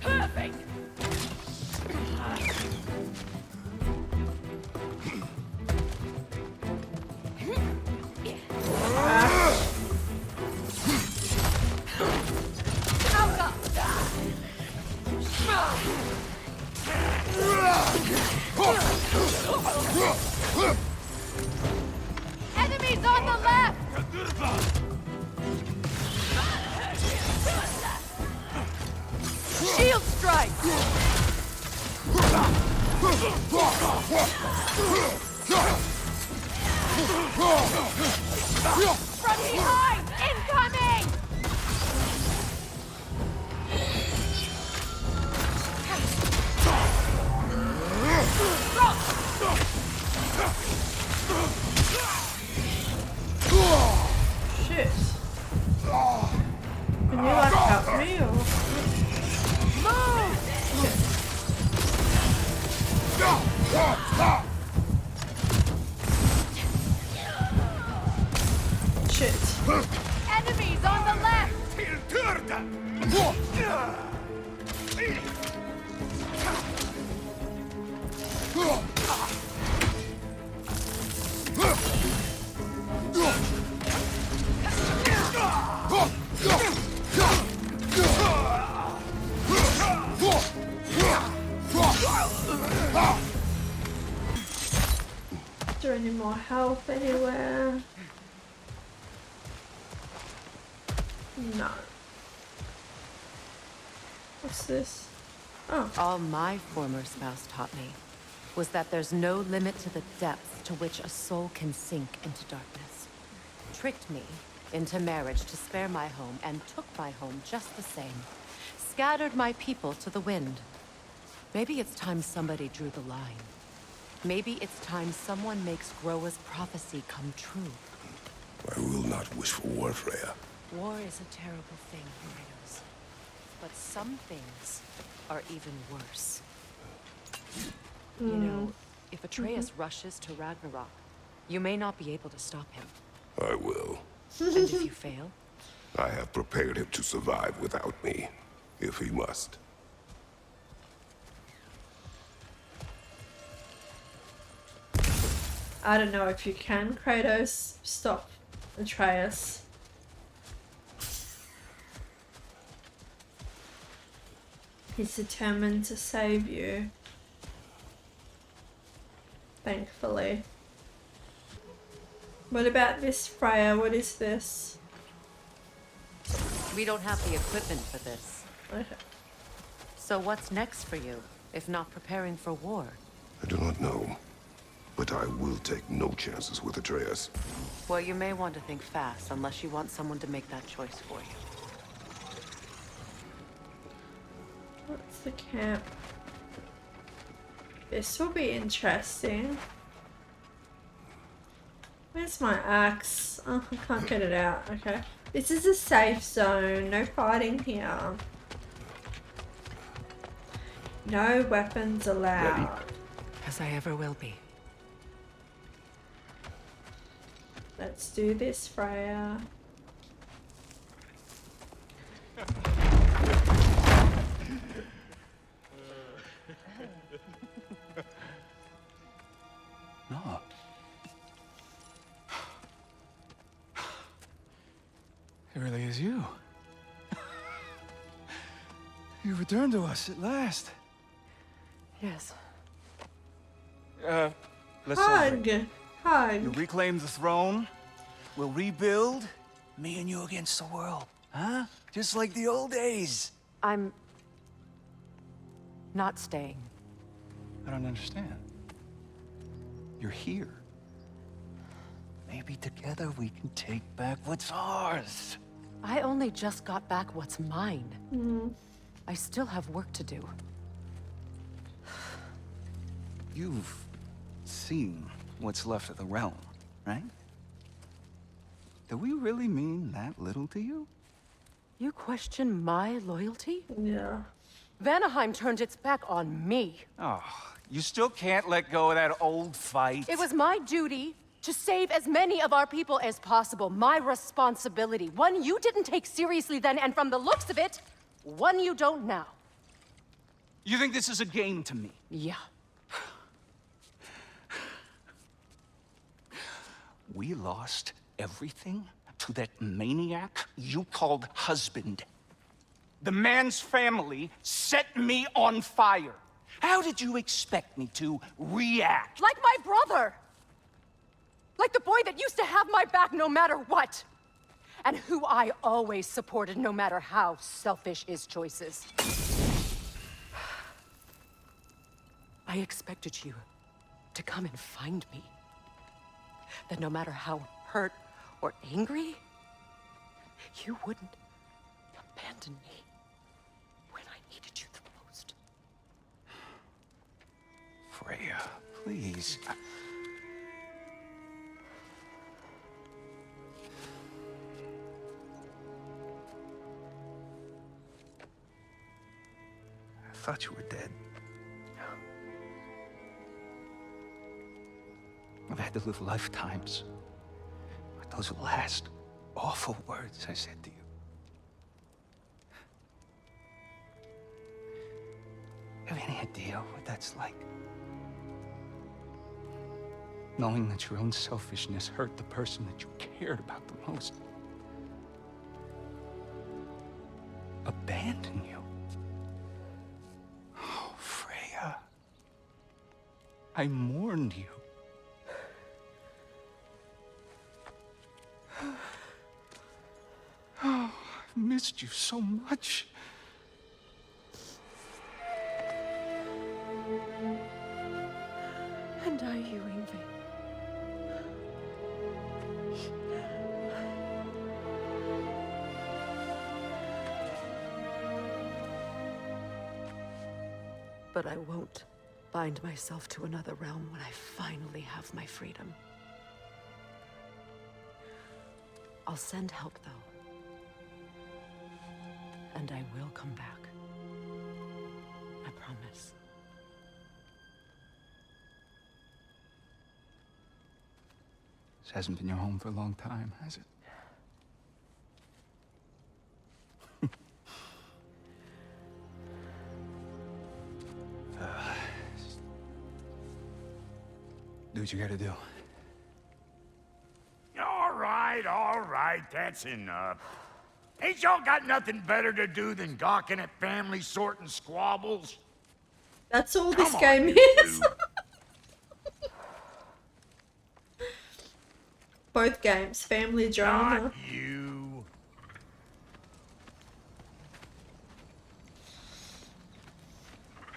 Perfect. Enemies on the left! Shield strike! From behind! Incoming! Shit. Can you like help me or? Shit. Enemies on the left! Is there any more health anywhere? No. What's this? Oh. All my former spouse taught me was that there's no limit to the depths to which a soul can sink into darkness. Tricked me into marriage to spare my home and took my home just the same. Scattered my people to the wind. Maybe it's time somebody drew the line. Maybe it's time someone makes Groa's prophecy come true. I will not wish for war, Freya. War is a terrible thing, Kratos. But some things are even worse. You know, if Atreus rushes to Ragnarok, you may not be able to stop him. I will. And if you fail? I have prepared him to survive without me, if he must. I don't know if you can, Kratos. Stop Atreus. He's determined to save you. Thankfully. What about this, Freya? What is this? We don't have the equipment for this. Okay. So what's next for you, if not preparing for war? I do not know, but I will take no chances with Atreus. Well, you may want to think fast, unless you want someone to make that choice for you. What's the camp? This will be interesting. Where's my axe? Oh, I can't get it out. Okay. This is a safe zone. No fighting here. No weapons allowed. As I ever will be. Let's do this, Freya. No. It really is you. You returned to us at last. Yes. Let's celebrate. Hug. Hug. You reclaim the throne. We'll rebuild. Me and you against the world. Huh? Just like the old days. I'm not staying. I don't understand. You're here. Maybe together we can take back what's ours. I only just got back what's mine. I still have work to do. You've seen what's left of the realm, right? Do we really mean that little to you? You question my loyalty? Yeah. Vanaheim turned its back on me. Oh, you still can't let go of that old fight? It was my duty to save as many of our people as possible. My responsibility. One you didn't take seriously then, and from the looks of it, one you don't now. You think this is a game to me? Yeah. We lost everything to that maniac you called husband. The man's family set me on fire. How did you expect me to react? Like my brother! Like the boy that used to have my back no matter what! And who I always supported no matter how selfish his choices. I expected you to come and find me. That no matter how hurt or angry, you wouldn't abandon me when I needed you the most. Freya, please. I thought you were dead. I've had to live lifetimes with those last awful words I said to you. Have any idea what that's like? Knowing that your own selfishness hurt the person that you cared about the most. Abandon you. Oh, Freya. I mourned you. Oh, I've missed you so much. And I you, Yngvi. But I won't bind myself to another realm when I finally have my freedom. I'll send help, though. And I will come back. I promise. This hasn't been your home for a long time, has it? Do what you gotta do. All right, that's enough. Ain't y'all got nothing better to do than gawking at family sorting squabbles? That's all this Come on, game you is. two. Both games, family drama. Not you.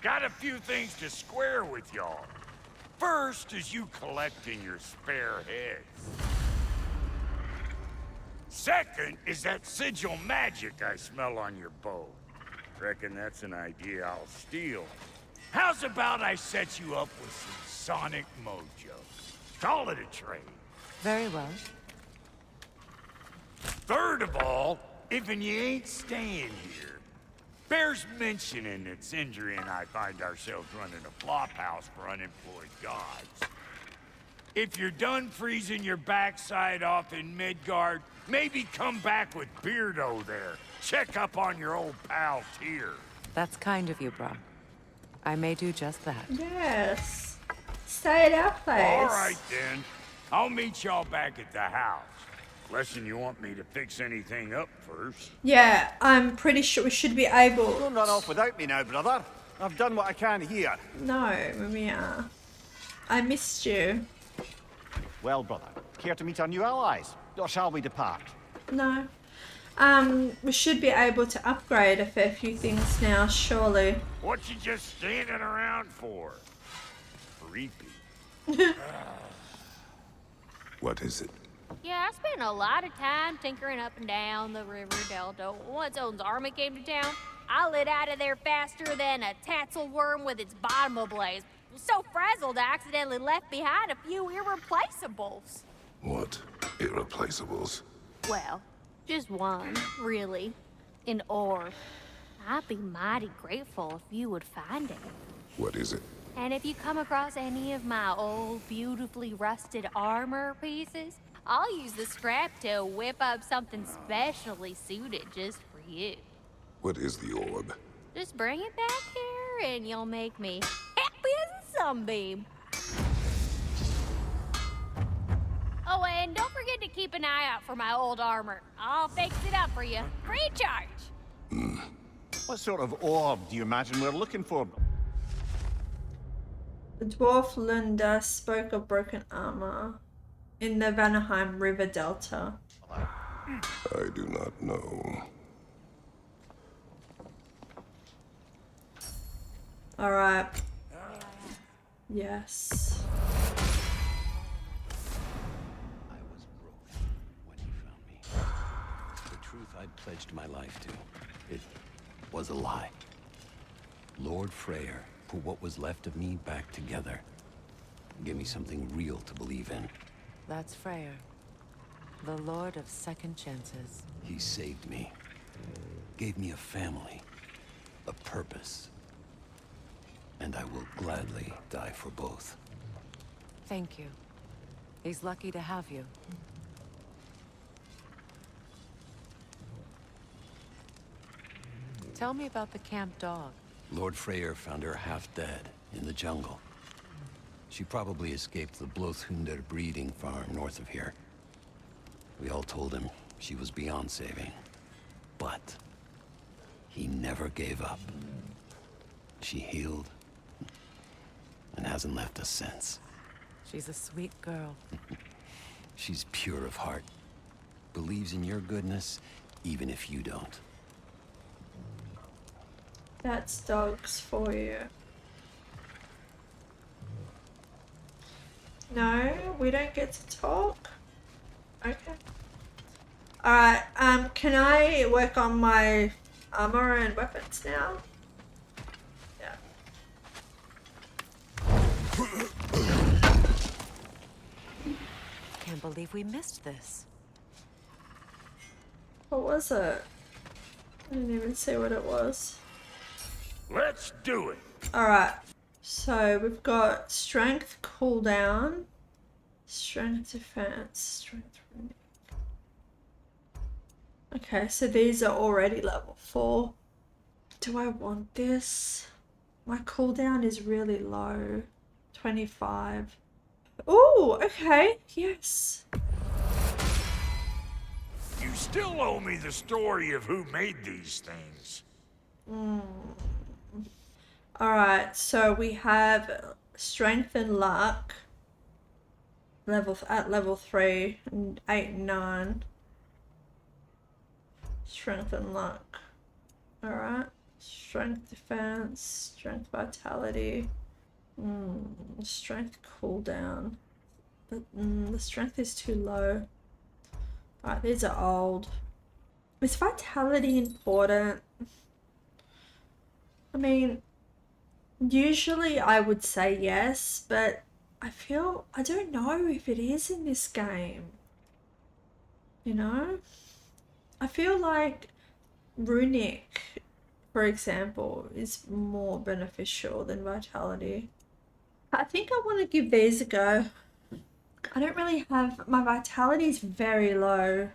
Got a few things to square with y'all. First is you collecting your spare heads. Second is that sigil magic I smell on your bow. Reckon that's an idea I'll steal. How's about I set you up with some sonic mojo? Call it a trade. Very well. Third of all, if you ain't staying here, bears mentioning that Sindri and I find ourselves running a flop house for unemployed gods. If you're done freezing your backside off in Midgard, maybe come back with Beardo there. Check up on your old pal Tyr. That's kind of you, bro. I may do just that. Yes. Stay at our place. All right, then. I'll meet y'all back at the house. Unless you want me to fix anything up first. Yeah, I'm pretty sure we should be able... Don't run off without me now, brother. I've done what I can here. No, Mamiya. I missed you. Well, brother, care to meet our new allies? Or shall we depart? No. We should be able to upgrade a fair few things now, surely. What you just standing around for? Creepy. What is it? Yeah, I spent a lot of time tinkering up and down the river delta. Once Odin's army came to town, I lit out of there faster than a tassel worm with its bottom ablaze. So frazzled, I accidentally left behind a few irreplaceables. What? Irreplaceables? Well, just one, really. An orb. I'd be mighty grateful if you would find it. What is it? And if you come across any of my old, beautifully rusted armor pieces, I'll use the scrap to whip up something specially suited just for you. What is the orb? Just bring it back here and you'll make me happy as a sunbeam. Oh, and don't forget to keep an eye out for my old armor. I'll fix it up for you, free of charge. What sort of orb do you imagine we're looking for? The dwarf Lunda spoke of broken armor in the Vanaheim River Delta. I do not know. Alright. Yes. I was broken when he found me. The truth I'd pledged my life to, it was a lie. Lord Freya put what was left of me back together. Give me something real to believe in. That's Freya, the Lord of Second Chances. He saved me. Gave me a family. A purpose. And I will gladly die for both. Thank you. He's lucky to have you. Tell me about the camp dog. Lord Freyr found her half dead in the jungle. She probably escaped the Blothunder breeding farm north of here. We all told him she was beyond saving. But he never gave up. She healed and hasn't left us since. She's a sweet girl. She's pure of heart. Believes in your goodness, even if you don't. That's dogs for you. No, we don't get to talk. Okay. Alright, can I work on my armor and weapons now? Yeah. Can't believe we missed this. What was it? I didn't even see what it was. Let's do it. Alright, so we've got strength cooldown, strength defense, strength remake. Okay, so these are already level 4. Do I want this? My cooldown is really low, 25. Oh, okay, yes. You still owe me the story of who made these things. Alright, so we have strength and luck at level 3 and 8 and 9. Strength and luck. Alright. Strength defense, strength vitality. Strength cooldown. But the strength is too low. Alright, these are old. Is vitality important? I mean, usually I would say yes, but I don't know if it is in this game. You know? I feel like runic, for example, is more beneficial than vitality. I think I want to give these a go. I don't really have, my vitality is very low.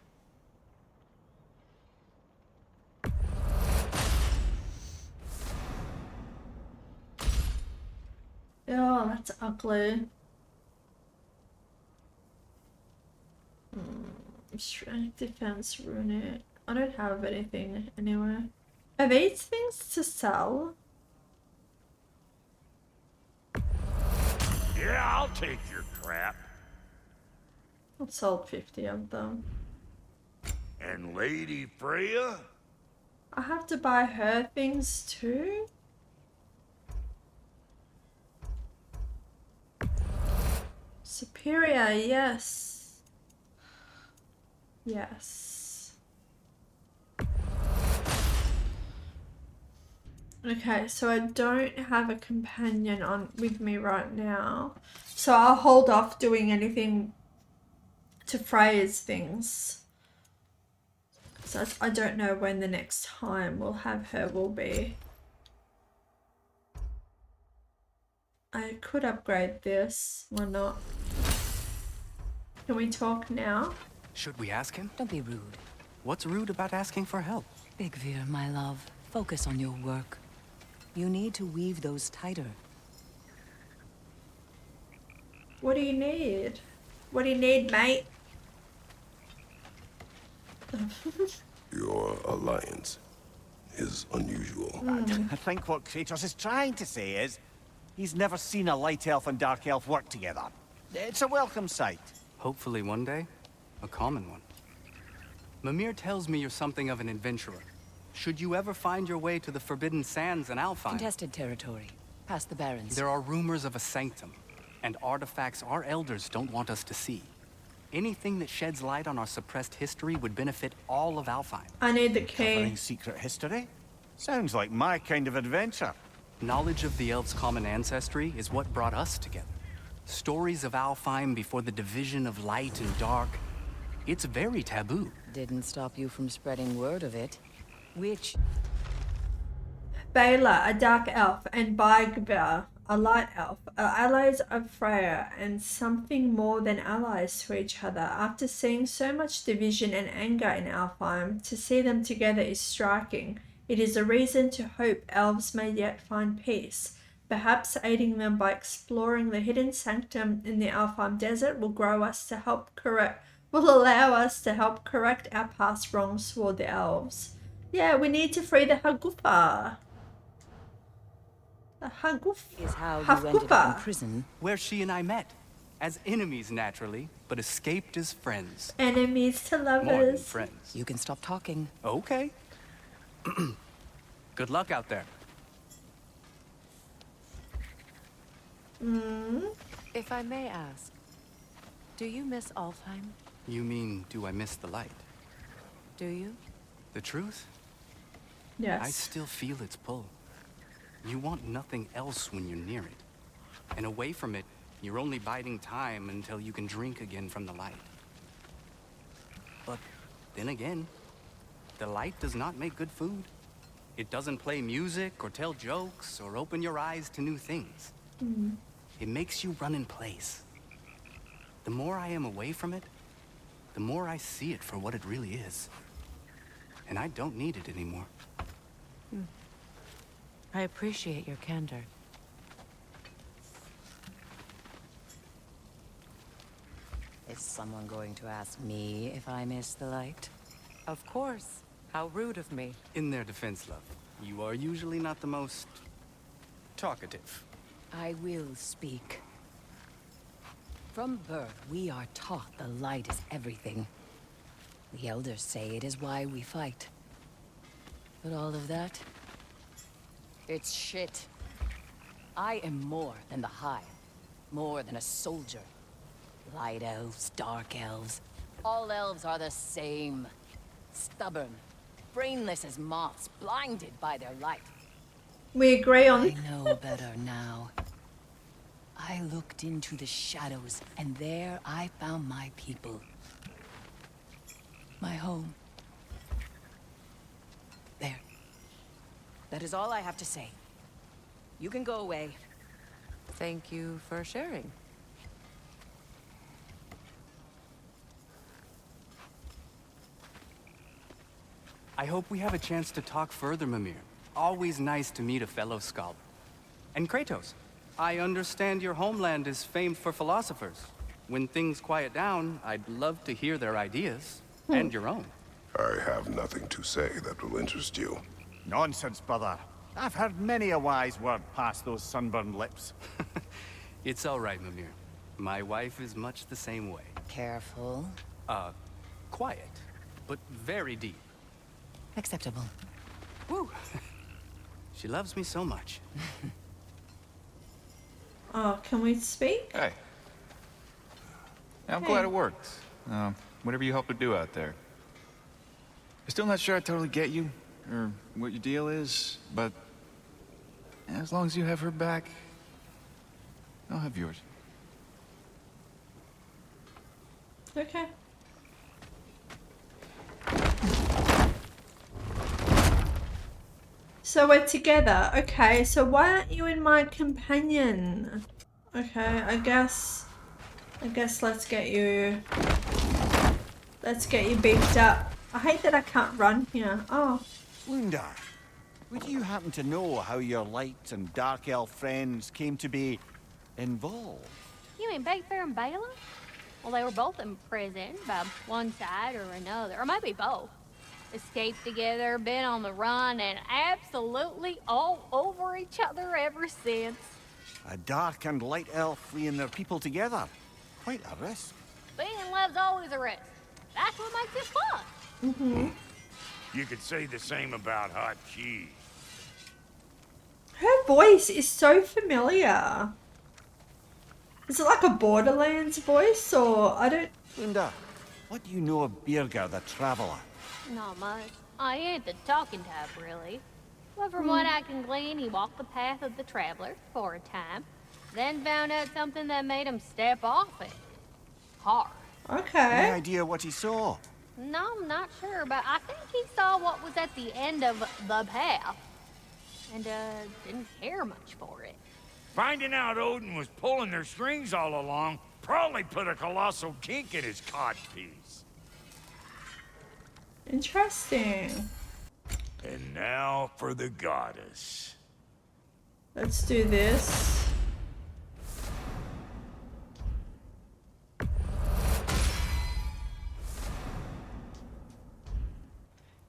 Oh, that's ugly. Strength, defense, runic. I don't have anything anywhere. Are these things to sell? Yeah, I'll take your crap. I've sold 50 of them. And Lady Freya? I have to buy her things too? Superior, yes. Yes. Okay, so I don't have a companion on with me right now. So I'll hold off doing anything to Freya's things. So I don't know when the next time we'll have her will be. I could upgrade this or not. Can we talk now? Should we ask him? Don't be rude. What's rude about asking for help? Big Veer, my love. Focus on your work. You need to weave those tighter. What do you need? What do you need, mate? Your alliance is unusual. I think what Kratos is trying to say is he's never seen a light elf and dark elf work together. It's a welcome sight. Hopefully one day, a common one. Mimir tells me you're something of an adventurer. Should you ever find your way to the Forbidden Sands in Alfheim? Contested territory. Past the Barrens. There are rumors of a sanctum, and artifacts our elders don't want us to see. Anything that sheds light on our suppressed history would benefit all of Alfheim. I need the key. Covering secret history? Sounds like my kind of adventure. Knowledge of the elves' common ancestry is what brought us together. Stories of Alfheim before the division of light and dark. It's very taboo. Didn't stop you from spreading word of it. Which? Bela, a dark elf, and Baigva, a light elf, are allies of Freya and something more than allies to each other. After seeing so much division and anger in Alfheim, to see them together is striking. It is a reason to hope elves may yet find peace. Perhaps aiding them by exploring the hidden sanctum in the Alfheim desert will allow us to help correct our past wrongs toward the elves. Yeah, we need to free the Hagufa. The Is how you ended up in prison. Where she and I met. As enemies, naturally, but escaped as friends. Enemies to lovers. More than friends. You can stop talking. Okay. Good luck out there. If I may ask, do you miss Alfheim? You mean, do I miss the light? Do you? The truth? Yes. I still feel its pull. You want nothing else when you're near it. And away from it, you're only biding time until you can drink again from the light. But then again, the light does not make good food. It doesn't play music or tell jokes or open your eyes to new things. It makes you run in place. The more I am away from it, the more I see it for what it really is. And I don't need it anymore. I appreciate your candor. Is someone going to ask me if I miss the light? Of course. How rude of me. In their defense, love, you are usually not the most talkative. I will speak. From birth, we are taught the light is everything. The elders say it is why we fight. But all of that, it's shit. I am more than the Hive, more than a soldier. Light elves, dark elves, all elves are the same. Stubborn, brainless as moths, blinded by their light. We agree on. I know better now. I looked into the shadows, and there I found my people. My home. There. That is all I have to say. You can go away. Thank you for sharing. I hope we have a chance to talk further, Mimir. Always nice to meet a fellow scholar. And Kratos, I understand your homeland is famed for philosophers. When things quiet down, I'd love to hear their ideas. And your own. I have nothing to say that will interest you. Nonsense, brother. I've heard many a wise word past those sunburned lips. It's all right, Mimir. My wife is much the same way. Careful. Quiet, but very deep. Acceptable. Woo! She loves me so much. Oh, can we speak? Hey. I'm glad it worked. Whatever you hope to do out there. I'm still not sure I totally get you, or what your deal is, but as long as you have her back, I'll have yours. Okay. So we're together. Okay, so why aren't you in my companion? Okay, I guess let's get you beefed up. I hate that I can't run here. Oh. Lunda, would you happen to know how your light and dark elf friends came to be involved? You mean Big Fair and Bela? Well, they were both imprisoned by one side or another, or maybe both. Escaped together, been on the run, and absolutely all over each other ever since. A dark and light elf fleeing their people together. Quite a risk. Being in love's always a risk. That's what makes it fun. Mm-hmm. You could say the same about hot cheese. Her voice is so familiar. Is it like a Borderlands voice, or I don't... Lunda, what do you know of Birger the Traveler? Not much. I ain't the talking type, really. But from what I can glean, he walked the path of the traveler for a time, then found out something that made him step off it. Hard. Okay. Any idea what he saw? No, I'm not sure, but I think he saw what was at the end of the path. And, didn't care much for it. Finding out Odin was pulling their strings all along probably put a colossal kink in his codpiece. Interesting. And now for the goddess. Let's do this.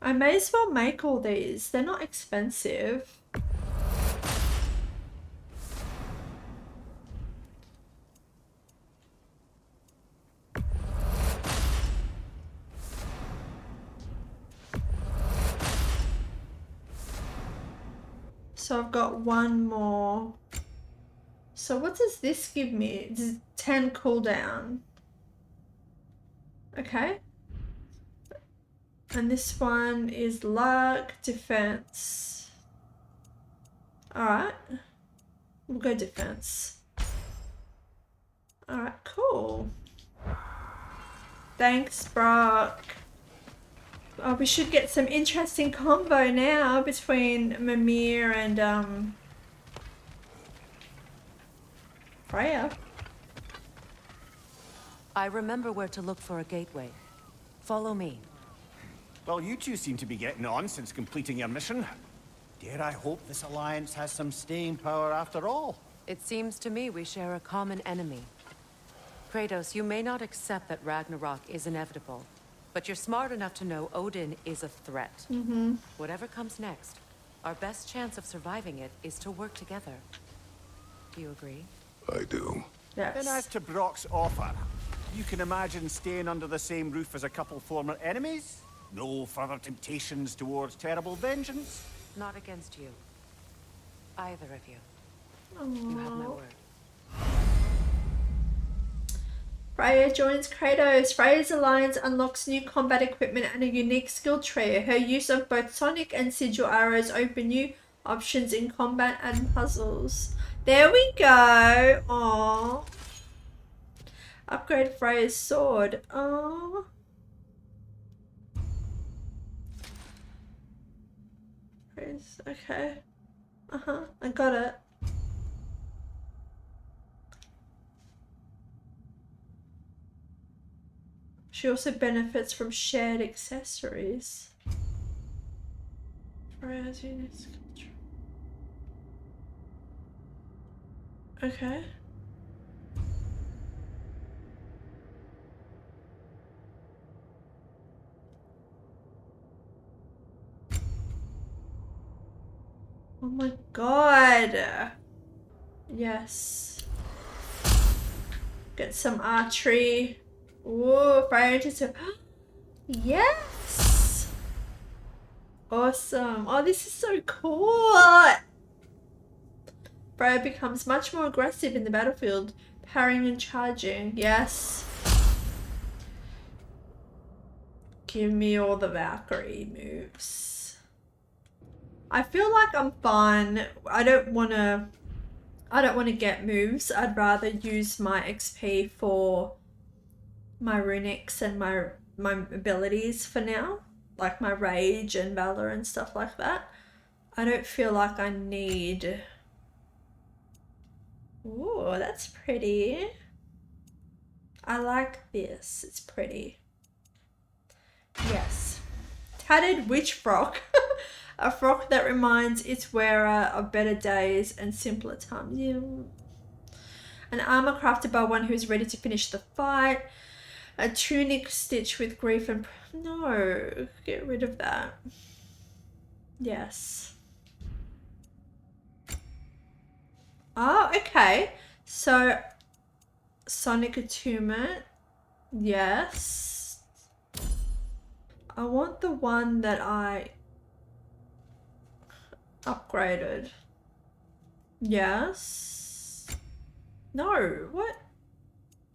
I may as well make all these. They're not expensive. So I've got one more. So what does this give me? It's 10 cooldown. Okay. And this one is luck, defense. Alright. We'll go defense. Alright, cool. Thanks, Brock. Oh, we should get some interesting combo now between Mimir and Freya. I remember where to look for a gateway. Follow me. Well, you two seem to be getting on since completing your mission. Dare I hope this alliance has some staying power after all? It seems to me we share a common enemy. Kratos, you may not accept that Ragnarök is inevitable, but you're smart enough to know Odin is a threat. Mm-hmm. Whatever comes next, our best chance of surviving it is to work together. Do you agree? I do. Yes. Then as to Brock's offer, you can imagine staying under the same roof as a couple former enemies? No further temptations towards terrible vengeance? Not against you. Either of you. Aww. You have my word. Freya joins Kratos. Freya's alliance unlocks new combat equipment and a unique skill tree. Her use of both sonic and sigil arrows open new options in combat and puzzles. There we go. Aww. Upgrade Freya's sword. Aww. Okay. I got it. She also benefits from shared accessories. Freya's units. Okay. Oh my god. Yes. Get some archery. Ooh, Freya just yes. Awesome. Oh, this is so cool. Freya becomes much more aggressive in the battlefield, parrying and charging. Yes. Give me all the Valkyrie moves. I feel like I'm fine. I don't want to get moves. I'd rather use my XP for my runics and my abilities for now, like my rage and valor and stuff like that. I don't feel like I need. Ooh, that's pretty. I like this. It's pretty. Yes. Tattered witch frock. A frock that reminds its wearer of better days and simpler times. Yeah. An armor crafted by one who is ready to finish the fight. A tunic stitched with grief and... No, get rid of that. Yes. Oh, okay. So, Sonic Attunement. Yes. I want the one that I upgraded. Yes. No, what?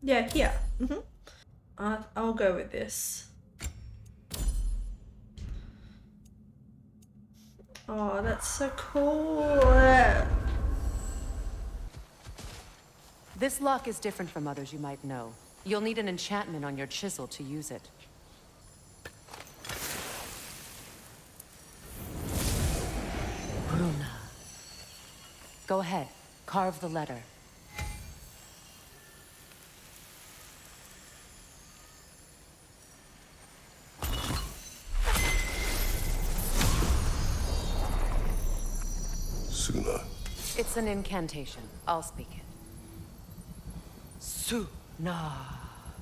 Yeah, here. I'll go with this. Oh, that's so cool. This lock is different from others you might know. You'll need an enchantment on your chisel to use it. Bruna. Go ahead. Carve the letter. Suna. It's an incantation. I'll speak it. Suna.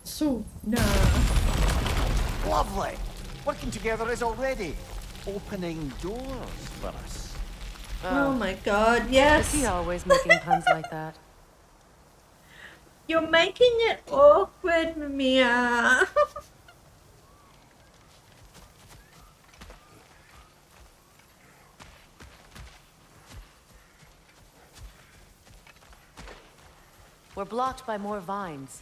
Suna. Lovely. Working together is already opening doors for us. Oh my god, yes. Is he always making puns like that? You're making it awkward, Mia. We're blocked by more vines.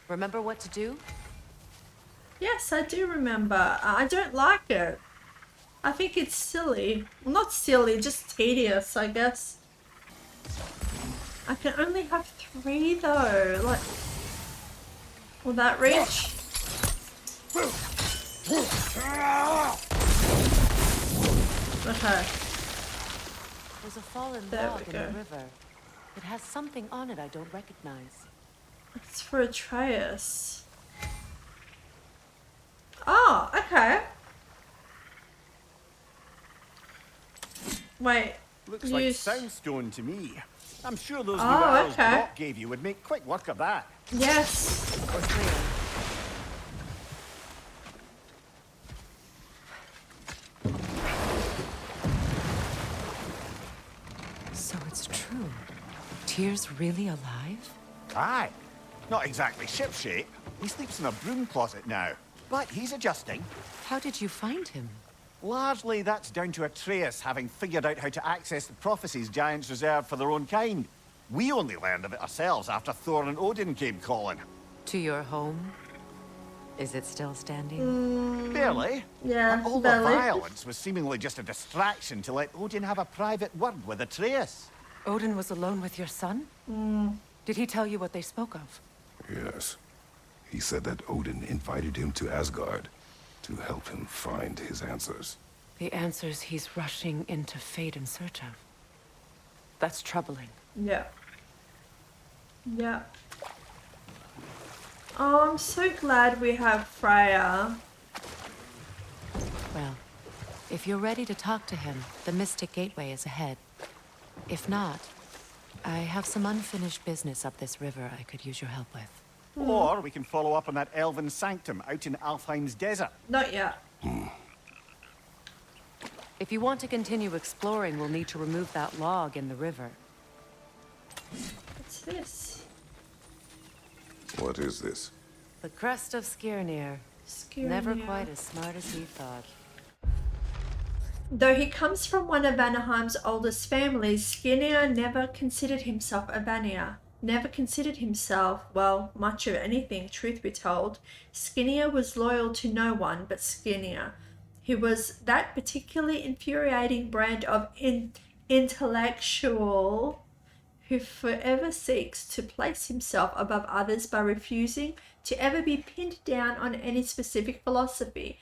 Remember what to do? Yes, I do remember. I don't like it. I think it's silly. Well, not silly, just tedious, I guess. I can only have 3 though. Like, will that reach? Okay. There's a fallen There log we in go. the river. It has something on it I don't recognize. It's for Atreus. Oh, okay. Wait. Looks like soundstone to me. I'm sure those Oh, arrows okay. Brock gave you would make quick work of that. Yes. Or Freya. So it's true. Tyr's really alive? Aye. Not exactly shipshape. He sleeps in a broom closet now. But he's adjusting. How did you find him? Largely, that's down to Atreus having figured out how to access the prophecies giants reserved for their own kind. We only learned of it ourselves after Thor and Odin came calling. To your home? Is it still standing? Barely. Yeah, And all barely. the violence was seemingly just a distraction to let Odin have a private word with Atreus. Odin was alone with your son? Did he tell you what they spoke of? Yes. He said that Odin invited him to Asgard to help him find his answers. The answers he's rushing into fate in search of. That's troubling. Yeah. Yeah. Oh, I'm so glad we have Freya. Well, if you're ready to talk to him, the Mystic Gateway is ahead. If not, I have some unfinished business up this river I could use your help with. Or we can follow up on that elven sanctum out in Alfheim's desert. Not yet. If you want to continue exploring, we'll need to remove that log in the river. What's this? What is this? The crest of Skirnir. Never quite as smart as he thought. Though he comes from one of Vanaheim's oldest families, Skirnir never considered himself a Vanir. Never considered himself, well, much of anything, truth be told. Skirnir was loyal to no one but Skirnir. He was that particularly infuriating brand of intellectual who forever seeks to place himself above others by refusing to ever be pinned down on any specific philosophy.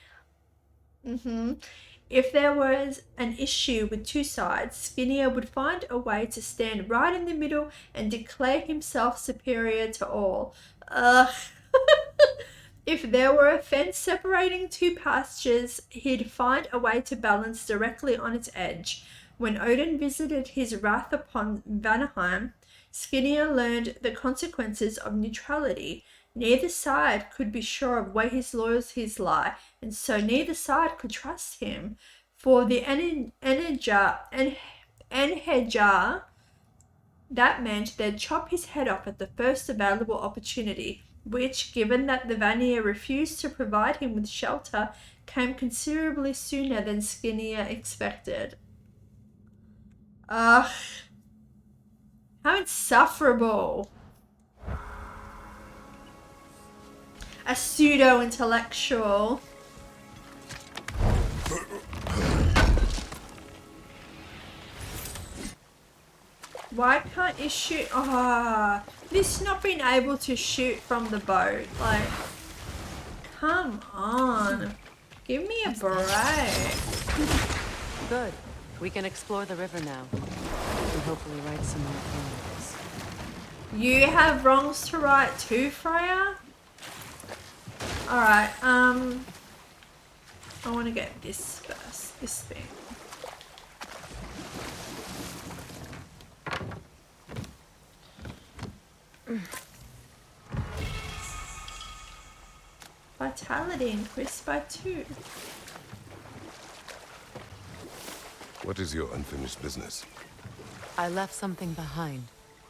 If there was an issue with two sides, Skirnir would find a way to stand right in the middle and declare himself superior to all. Ugh. If there were a fence separating two pastures, he'd find a way to balance directly on its edge. When Odin visited his wrath upon Vanaheim, Skirnir learned the consequences of neutrality. Neither side could be sure of where his loyalties lie, and so neither side could trust him. For the Enhejar, that meant they'd chop his head off at the first available opportunity, which, given that the Vanir refused to provide him with shelter, came considerably sooner than Skirnir expected. Ugh. How insufferable. A pseudo-intellectual. Why can't you shoot? This not being able to shoot from the boat. Like, come on. Give me a break. Good. We can explore the river now. And hopefully right some more chronicles. You have wrongs to right too, Freya? Alright, I want to get this first. This thing. Vitality increased by 2. What is your unfinished business? I left something behind,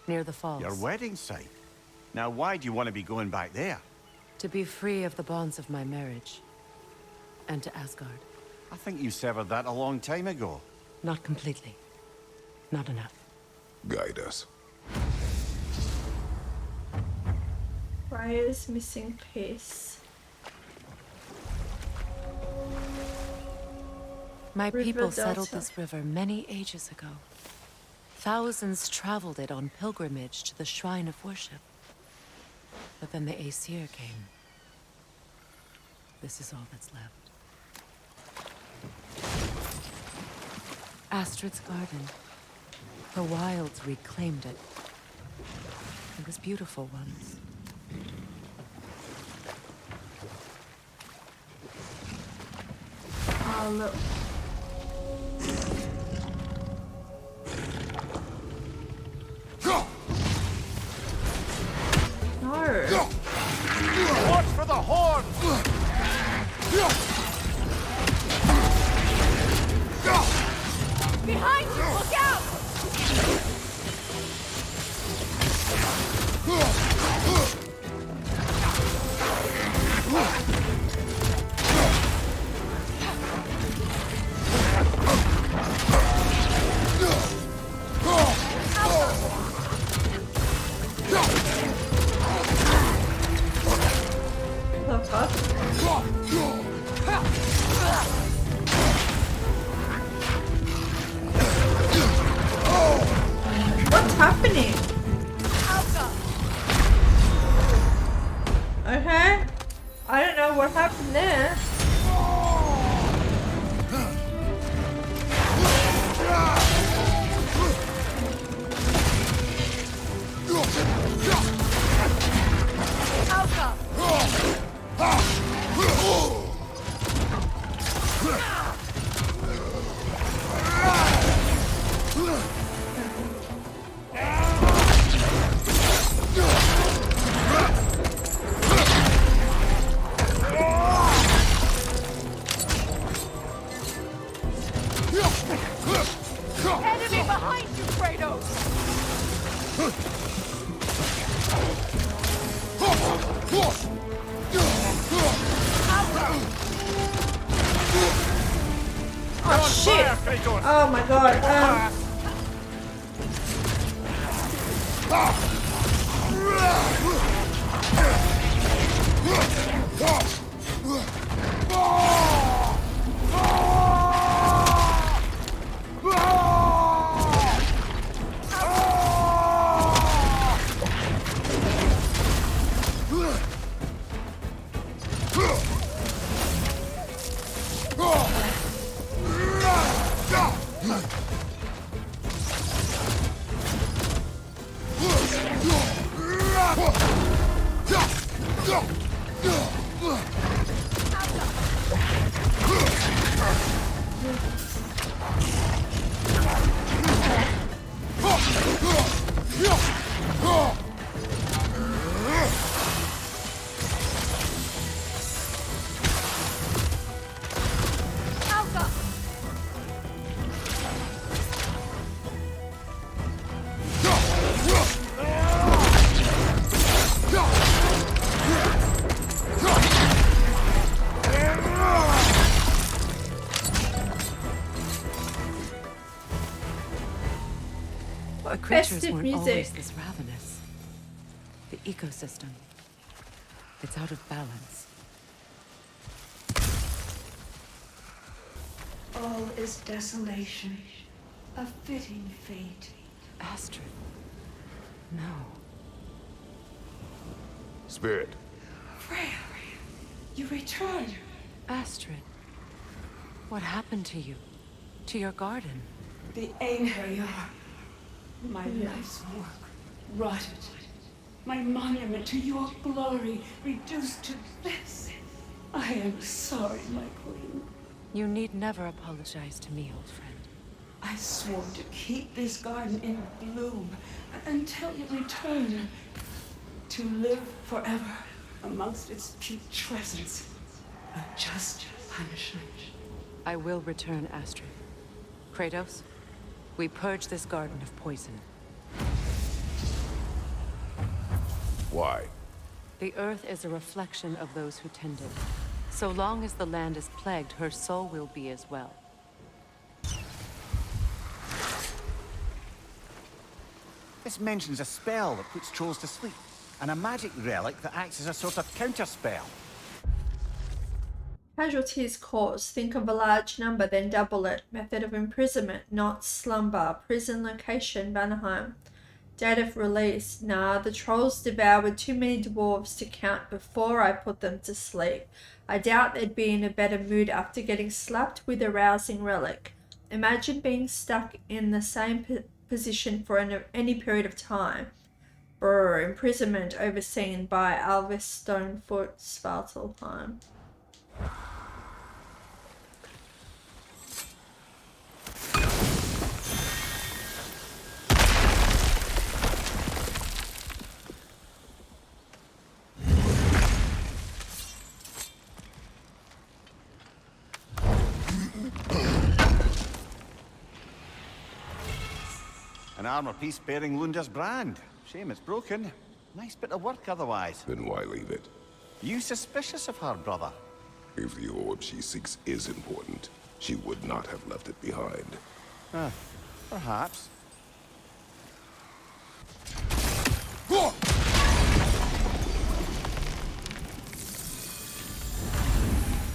near the falls. Your wedding site? Now why do you want to be going back there? To be free of the bonds of my marriage. And to Asgard. I think you severed that a long time ago. Not completely. Not enough. Guide us. Freya's missing piece. My people Delta. settled this river many ages ago. Thousands traveled it on pilgrimage to the shrine of worship. But then the Aesir came. This is all that's left. Astrid's garden. The wilds reclaimed it. It was beautiful once. Oh, look. No. Watch for the horn! Behind you! Look out! Enemy behind you, Kratos! Oh shit! Oh my god. Our creatures Festive weren't music. always this ravenous. The ecosystem, it's out of balance. All is desolation, a fitting fate. Astrid. No. Spirit. Freya, you return. Astrid. What happened to you? To your garden? The anger you are. My life's work rotted. My monument to your glory reduced to this. I am sorry, my queen. You need never apologize to me, old friend. I swore to keep this garden in bloom until you return. To live forever amongst its putrescence. A just punishment. I will return, Astrid. Kratos, we purge this garden of poison. Why? The earth is a reflection of those who tend it. So long as the land is plagued, her soul will be as well. This mentions a spell that puts trolls to sleep, and a magic relic that acts as a sort of counterspell. Casualties caused. Think of a large number, then double it. Method of imprisonment, not slumber. Prison location, Vanaheim. Date of release. Nah, the trolls devoured too many dwarves to count before I put them to sleep. I doubt they'd be in a better mood after getting slapped with a rousing relic. Imagine being stuck in the same position for any period of time. Brr, imprisonment overseen by Alvis Stonefoot Svartalheim. An armor piece bearing Lunda's brand. Shame it's broken. Nice bit of work otherwise. Then why leave it? You suspicious of her, brother? If the orb she seeks is important, she would not have left it behind. Perhaps.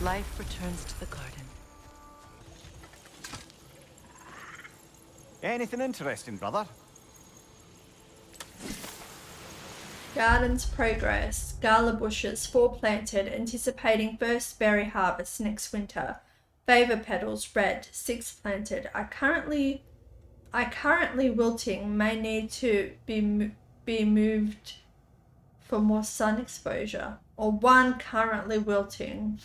Life returns to the garden. Anything interesting, brother? Garden's progress. Gala bushes, 4 planted, anticipating first berry harvest next winter. Favor petals, red, 6 planted. I currently wilting, may need to be moved for more sun exposure. Or one currently wilting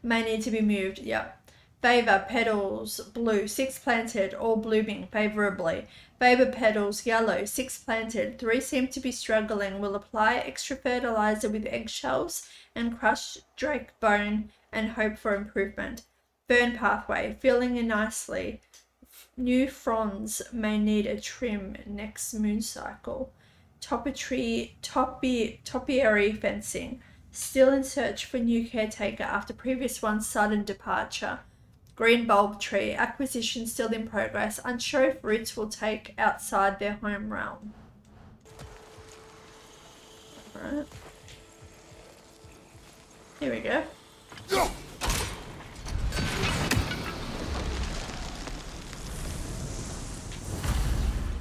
may need to be moved. Yep. Favor petals, blue, 6 planted, all blooming favorably. Favor petals, yellow, 6 planted, 3 seem to be struggling. Will apply extra fertilizer with eggshells and crushed drake bone and hope for improvement. Fern pathway, filling in nicely. New fronds may need a trim next moon cycle. Topiary fencing. Still in search for new caretaker after previous one's sudden departure. Green bulb tree. Acquisition still in progress. Unsure if roots will take outside their home realm. Alright. Here we go.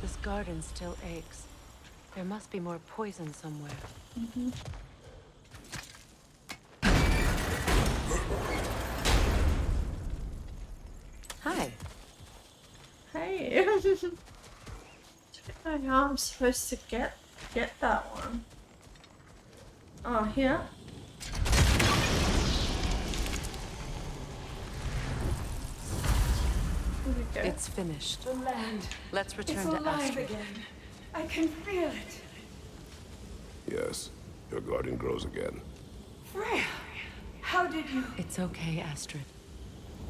This garden still aches. There must be more poison somewhere. Mm-hmm. Hi. Hey. I don't know how I'm supposed to get that one. Oh, here? It's finished. The land. Let's return It's to alive Astrid. again. I can feel it. Yes, your garden grows again. Freya, how did you... It's okay, Astrid.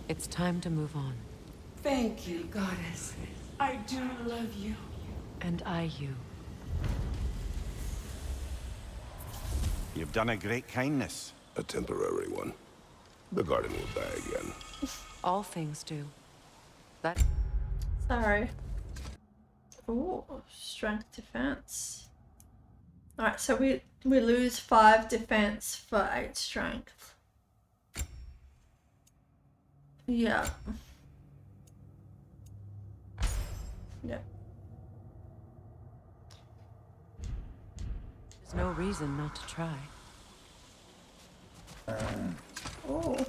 It's time to move on. Thank you, goddess. I do love you. And I you. You've done a great kindness. A temporary one. The garden will die again. All things do. That... Sorry. Ooh, strength defense. Alright, so we lose 5 defense for 8 strength. Yeah. Yeah. There's no reason not to try. Oh.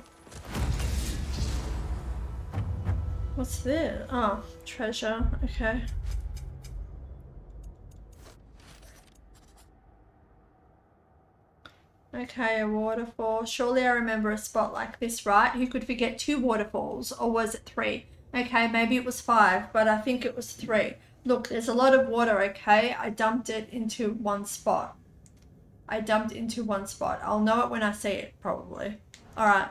What's this? Oh, treasure. Okay. Okay, a waterfall. Surely I remember a spot like this, right? Who could forget 2 waterfalls? Or was it 3? Okay, maybe it was 5, but I think it was 3. Look, there's a lot of water, okay? I dumped it into one spot. I'll know it when I see it, probably. Alright.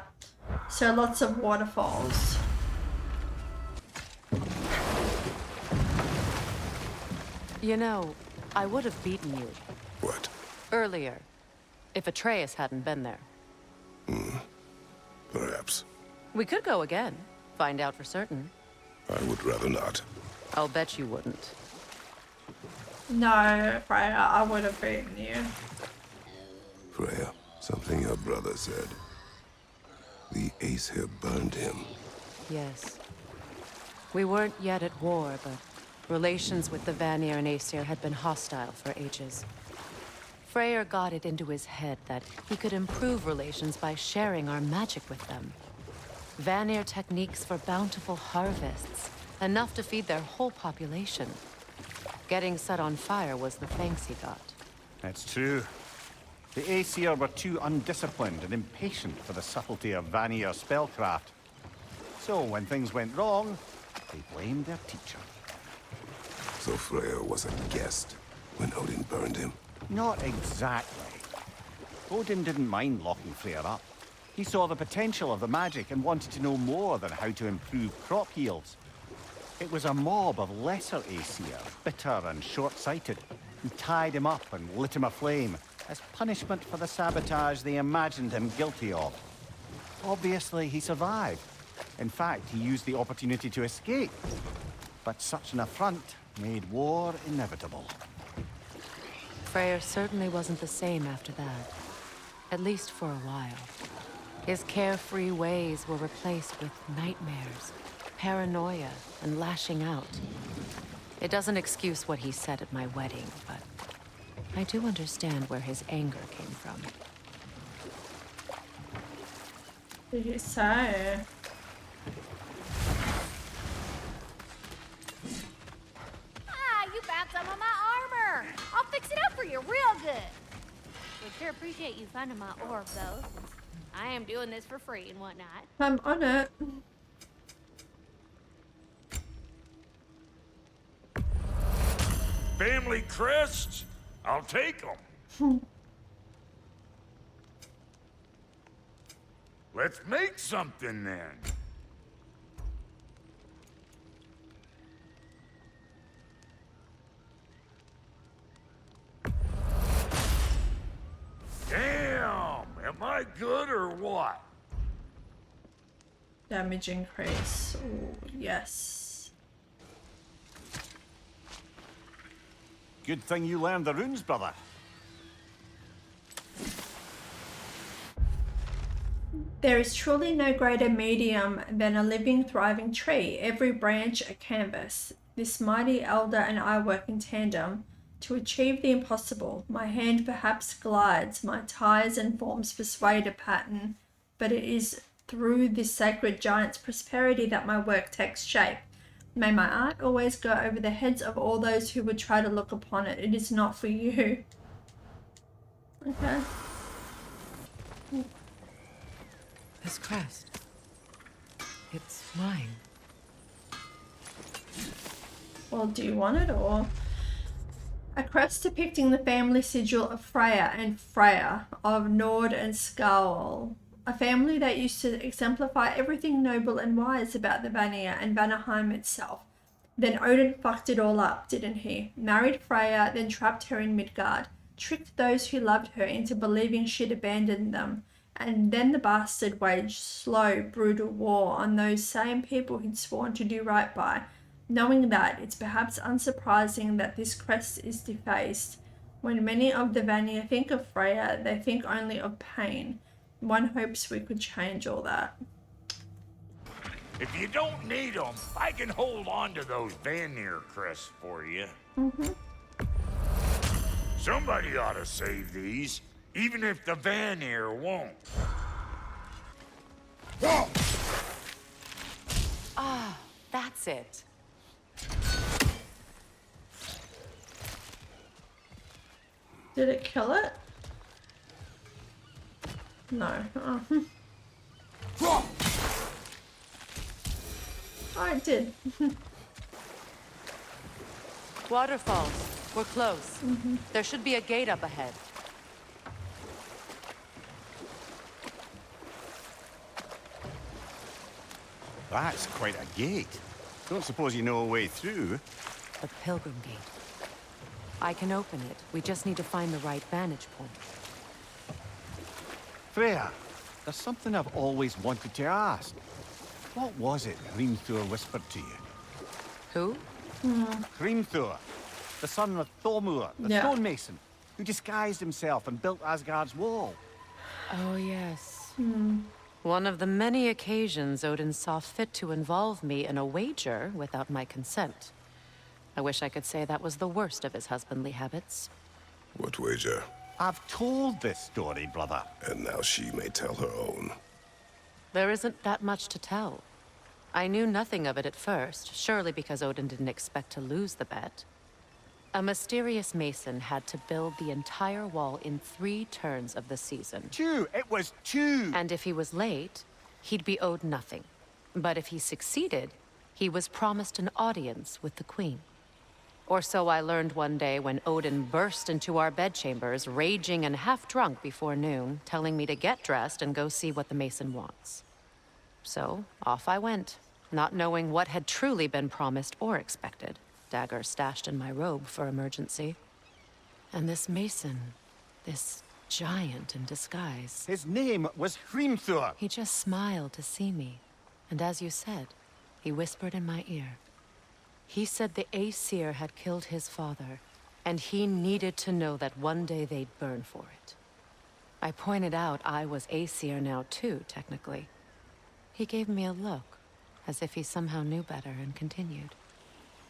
So lots of waterfalls. You know, I would have beaten you. What? Earlier. If Atreus hadn't been there. Perhaps. We could go again. Find out for certain. I would rather not. I'll bet you wouldn't. No, Freya, I would have beaten you. Freya, something your brother said. The ace here burned him. Yes. We weren't yet at war, but relations with the Vanir and Aesir had been hostile for ages. Freyr got it into his head that he could improve relations by sharing our magic with them. Vanir techniques for bountiful harvests, enough to feed their whole population. Getting set on fire was the thanks he got. That's true. The Aesir were too undisciplined and impatient for the subtlety of Vanir spellcraft. So when things went wrong, they blamed their teacher. So Freya was a guest when Odin burned him? Not exactly. Odin didn't mind locking Freya up. He saw the potential of the magic and wanted to know more than how to improve crop yields. It was a mob of lesser Aesir, bitter and short-sighted, who tied him up and lit him aflame as punishment for the sabotage they imagined him guilty of. Obviously, he survived. In fact, he used the opportunity to escape. But such an affront made war inevitable. Freyr certainly wasn't the same after that. At least for a while. His carefree ways were replaced with nightmares, paranoia, and lashing out. It doesn't excuse what he said at my wedding, but I do understand where his anger came from. What did you say? You found some of my armor. I'll fix it up for you real good. Would sure appreciate you finding my orb, though. I am doing this for free and whatnot. I'm on it. Family crests? I'll take them. Let's make something then. good or what? Damage increase. Oh, yes. Good thing you learned the runes, brother. There is truly no greater medium than a living, thriving tree, every branch a canvas. This mighty elder and I work in tandem to achieve the impossible. My hand perhaps glides, my ties and forms persuade a pattern, but it is through this sacred giant's prosperity that my work takes shape. May my art always go over the heads of all those who would try to look upon it. It is not for you. Okay. This crest. It's mine. Well, do you want it or? A crest depicting the family sigil of Freya and Freya of Nord and Skål. A family that used to exemplify everything noble and wise about the Vanir and Vanaheim itself. Then Odin fucked it all up, didn't he? Married Freya, then trapped her in Midgard. Tricked those who loved her into believing she'd abandoned them. And then the bastard waged slow, brutal war on those same people he'd sworn to do right by. Knowing that, it's perhaps unsurprising that this crest is defaced. When many of the Vanir think of Freya, they think only of pain. One hopes we could change all that. If you don't need them, I can hold on to those Vanir crests for you. Mm-hmm. Somebody ought to save these, even if the Vanir won't. Ah, that's it. Did it kill it? No. Oh. Oh, it did. Waterfalls. We're close. There should be a gate up ahead. That's quite a gate. Don't suppose you know a way through? The Pilgrim Gate. I can open it. We just need to find the right vantage point. Freya, there's something I've always wanted to ask. What was it Hrimthur whispered to you? Who? Hrimthur, the son of Thormur, the stonemason, who disguised himself and built Asgard's wall. Oh, yes. One of the many occasions Odin saw fit to involve me in a wager without my consent. I wish I could say that was the worst of his husbandly habits. What wager? I've told this story, brother. And now she may tell her own. There isn't that much to tell. I knew nothing of it at first, surely because Odin didn't expect to lose the bet. A mysterious mason had to build the entire wall in 3 turns of the season. 2! It was 2! And if he was late, he'd be owed nothing. But if he succeeded, he was promised an audience with the queen. Or so I learned one day when Odin burst into our bedchambers, raging and half-drunk before noon, telling me to get dressed and go see what the mason wants. So, off I went, not knowing what had truly been promised or expected, dagger stashed in my robe for emergency. And this mason, this giant in disguise... His name was Hrimthur! He just smiled to see me, and as you said, he whispered in my ear. He said the Aesir had killed his father, and he needed to know that one day they'd burn for it. I pointed out I was Aesir now too, technically. He gave me a look, as if he somehow knew better, and continued.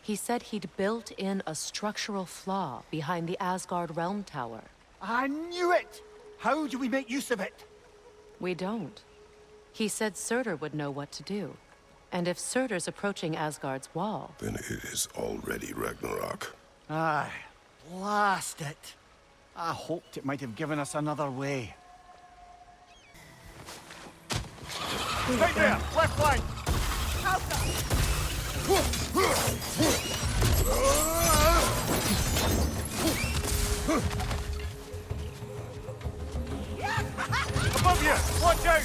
He said he'd built in a structural flaw behind the Asgard Realm Tower. I knew it! How do we make use of it? We don't. He said Surtur would know what to do. And if Surtur's approaching Asgard's wall... Then it is already Ragnarok. Aye, blast it. I hoped it might have given us another way. Right there, left flank! Above you! Watch out!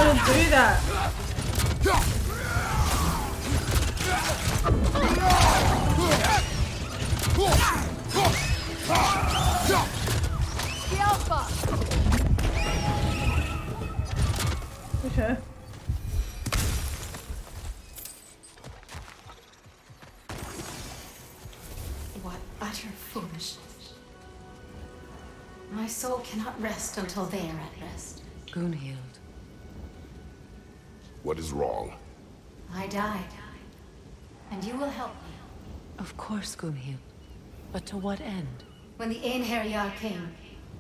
gonna do that. The Alpha. Okay. What utter foolishness. My soul cannot rest until they are at rest. Gunhild, What is wrong? I died. And you will help me. of course, Gunhild. But to what end? When the Einherjar came,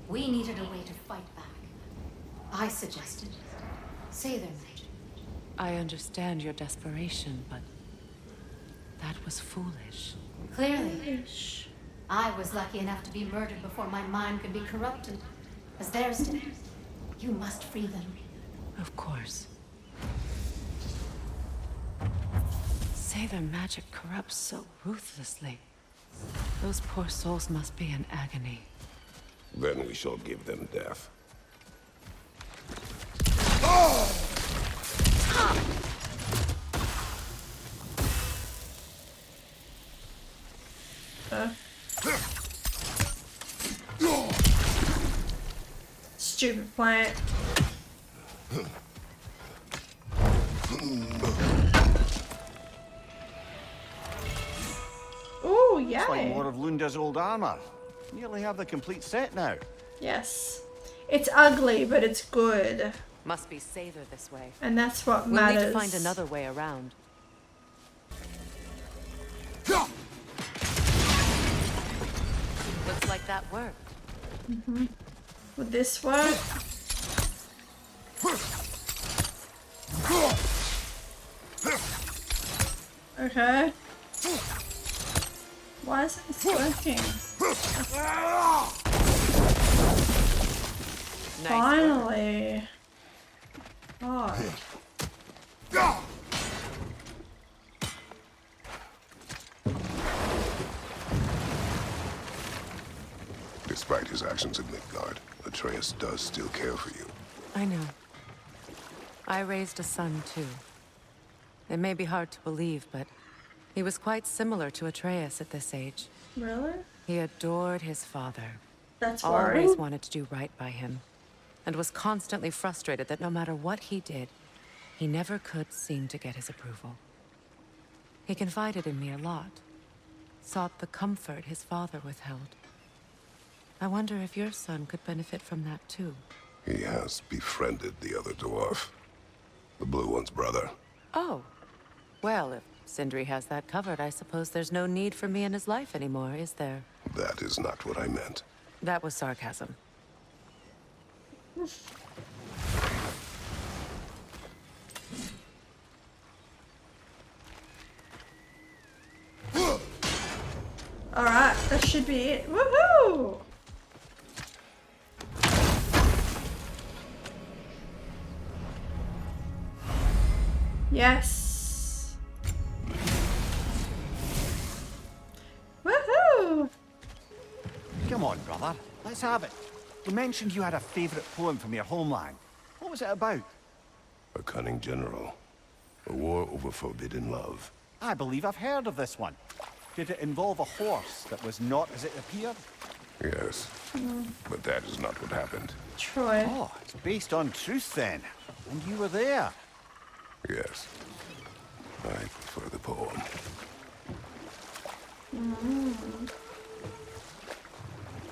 we needed a way to fight back. I suggested say their magic. I understand your desperation, but that was foolish. Clearly. I was lucky enough to be murdered before my mind could be corrupted, as theirs did. You must free them. Of course. Say their magic corrupts so ruthlessly. Those poor souls must be in agony. Then we shall give them death. Stupid plant. Ooh, yay. It's like more of Lunda's old armor. Nearly have the complete set now. Yes. It's ugly, but it's good. Must be safer this way. And that's what We'll matters. need to find another way around. Looks like that worked. Would this work? Okay. Why isn't this working? Finally. God. Despite his actions in Midgard, Atreus does still care for you. I know. I raised a son, too. It may be hard to believe, but he was quite similar to Atreus at this age. Really? He adored his father. That's Always worrying. wanted to do right by him, and was constantly frustrated that no matter what he did, he never could seem to get his approval. He confided in me a lot, sought the comfort his father withheld. I wonder if your son could benefit from that too. He has befriended the other dwarf. The blue one's brother. Oh. Well, if Sindri has that covered, I suppose there's no need for me in his life anymore, is there? That is not what I meant. That was sarcasm. Alright, that should be it. Woohoo! Yes. Woohoo! Come on, brother. Let's have it. You mentioned you had a favorite poem from your homeland. What was it about? A cunning general. A war over forbidden love. I believe I've heard of this one. Did it involve a horse that was not as it appeared? Yes. But that is not what happened. Troy. Oh, it's based on truth then. And you were there. Yes. I prefer the poem.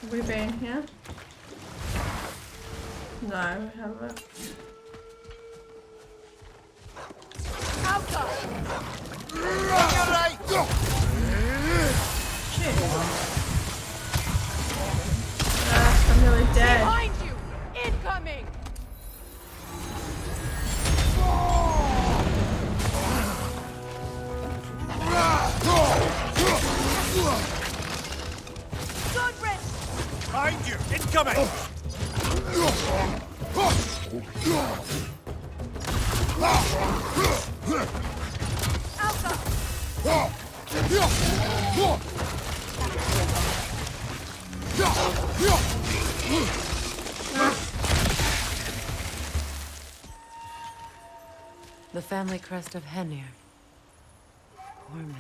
Have we been here? No, we haven't. Shit. I'm nearly dead. Behind you! Incoming! Behind you! Incoming! The family crest of Henir. Poor man.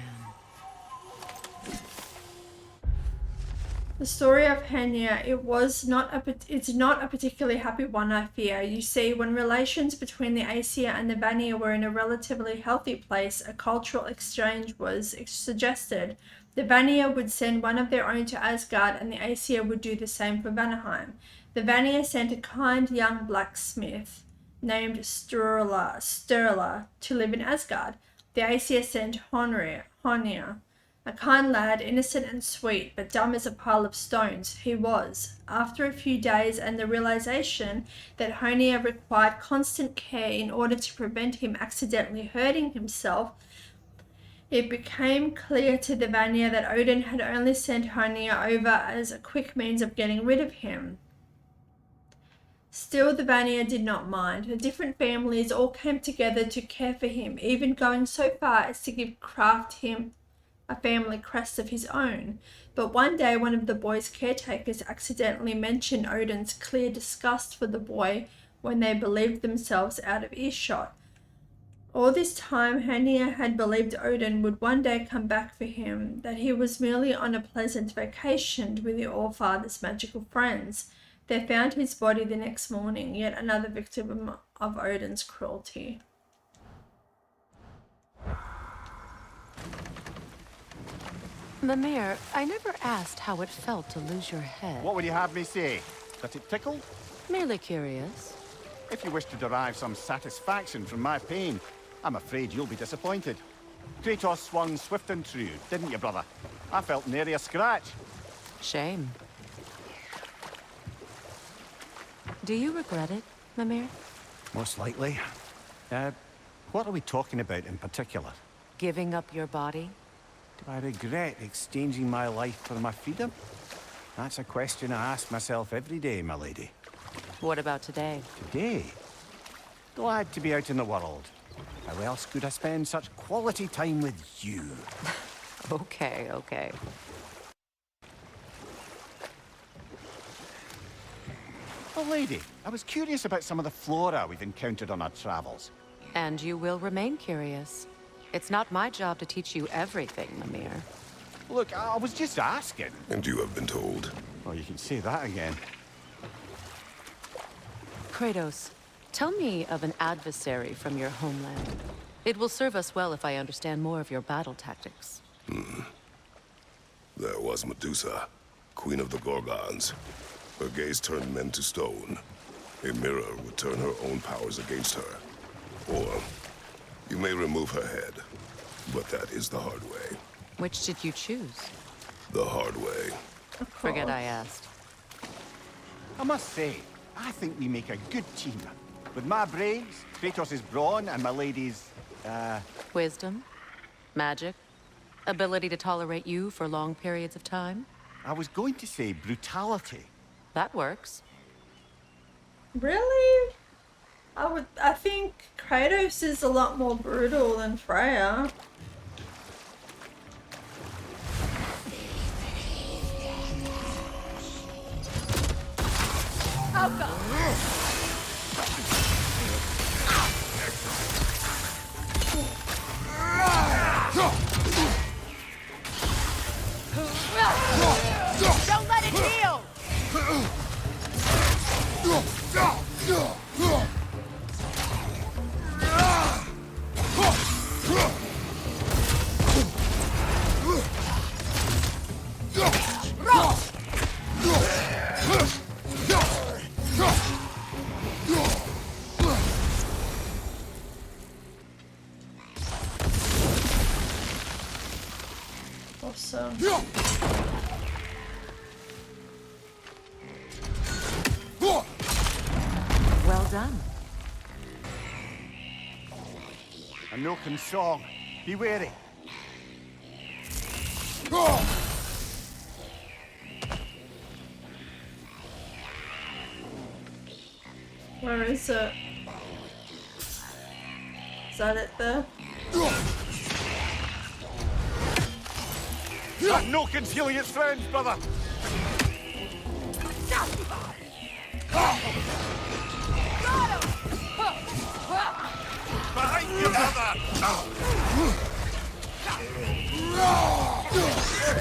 The story of Henir, it's not a particularly happy one, I fear. You see, when relations between the Aesir and the Vanir were in a relatively healthy place, a cultural exchange was suggested. The Vanir would send one of their own to Asgard, and the Aesir would do the same for Vanaheim. The Vanir sent a kind young blacksmith named Sturla to live in Asgard. The Aesir sent Honir, a kind lad, innocent and sweet, but dumb as a pile of stones. He was. After a few days and the realization that Honir required constant care in order to prevent him accidentally hurting himself, it became clear to the Vanir that Odin had only sent Honir over as a quick means of getting rid of him. Still, the Vanir did not mind. The different families all came together to care for him, even going so far as to craft him a family crest of his own. But one day one of the boy's caretakers accidentally mentioned Odin's clear disgust for the boy when they believed themselves out of earshot. All this time Henir had believed Odin would one day come back for him, that he was merely on a pleasant vacation with the All-Father's magical friends. They found his body the next morning, yet another victim of Odin's cruelty. Mimir, I never asked how it felt to lose your head. What would you have me say? That it tickled? Merely curious. If you wish to derive some satisfaction from my pain, I'm afraid you'll be disappointed. Kratos swung swift and true, didn't you, brother? I felt nary a scratch. Shame. Do you regret it, Mimir? Most likely. What are we talking about in particular? Giving up your body? Do I regret exchanging my life for my freedom? That's a question I ask myself every day, my lady. What about today? Today? Glad to be out in the world. How else could I spend such quality time with you? Okay. Oh, lady, I was curious about some of the flora we've encountered on our travels. And you will remain curious. It's not my job to teach you everything, Mimir. Look, I was just asking. And you have been told. Oh, you can say that again. Kratos, tell me of an adversary from your homeland. It will serve us well if I understand more of your battle tactics. There was Medusa, queen of the Gorgons. Her gaze turned men to stone. A mirror would turn her own powers against her. Or you may remove her head, but that is the hard way. Which did you choose? The hard way. Forget I asked. I must say, I think we make a good team. With my brains, Kratos' brawn, and my lady's, Wisdom? Magic? Ability to tolerate you for long periods of time? I was going to say brutality. That works. Really? I think Kratos is a lot more brutal than Freya. Oh god! Don't let it heal! Awesome. Well done. A Noken song. Be wary. Where is it? Is that it there? That Noken's healing its friends, brother! Behind you! Where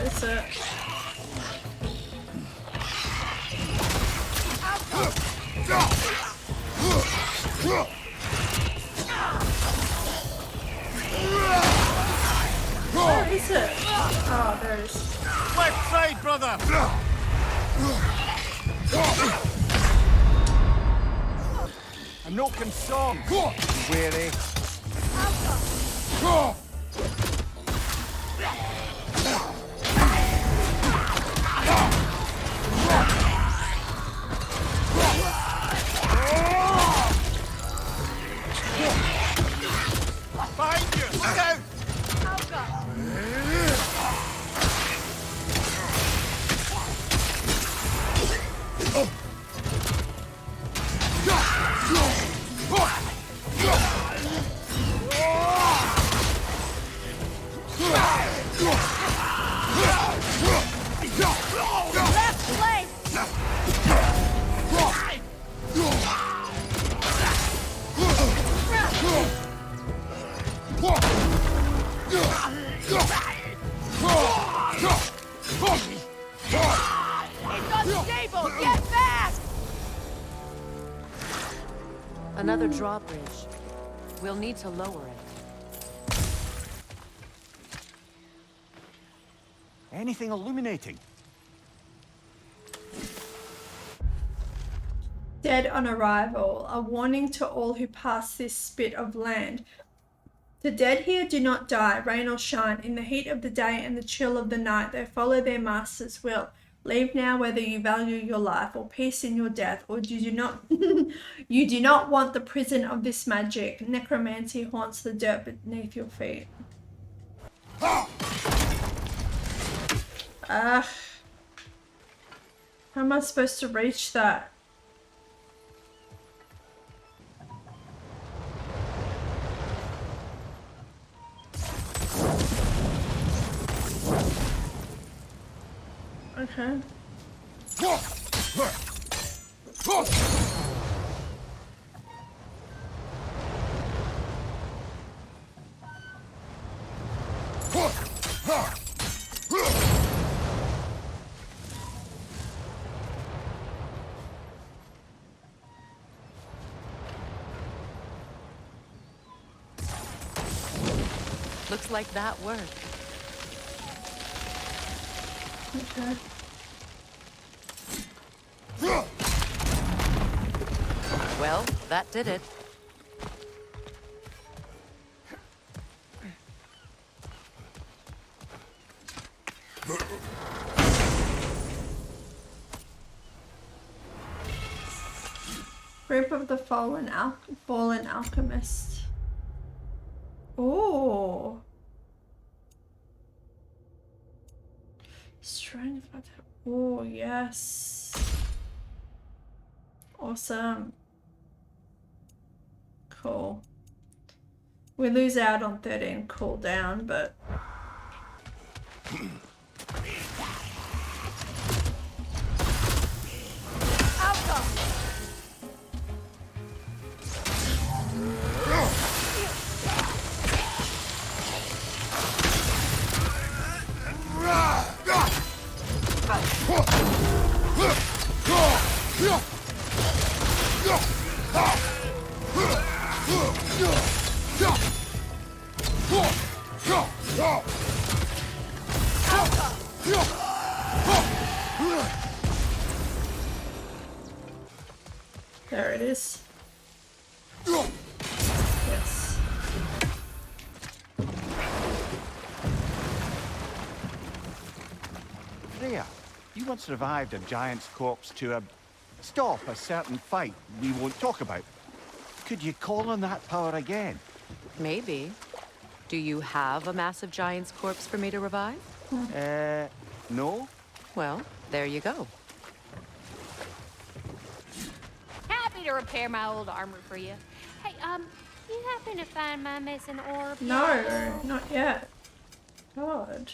is it? Where is it? Oh, there it is. Left side, brother! I'm no concerned. Wary. Behind you! Look out! Another drawbridge. We'll need to lower it. Anything illuminating? Dead on arrival, a warning to all who pass this spit of land. The dead here do not die, rain or shine. In the heat of the day and the chill of the night, they follow their master's will. Leave now whether you value your life or peace in your death, or you do not you do not want the prison of this magic. Necromancy haunts the dirt beneath your feet. How am I supposed to reach that? Okay. Looks like that worked. Okay. Well, that did it. Group of the fallen alchemist. Oh. Strength. Oh, yes. Awesome. Cool. We lose out on 13 cooldown, but there it is. Yes. Freya, you once revived a giant's corpse to stop a certain fight we won't talk about. Could you call on that power again? Maybe. Do you have a massive giant's corpse for me to revive? No? Well, there you go. Happy to repair my old armor for you. Hey, you happen to find my missing orb? No, not yet. God.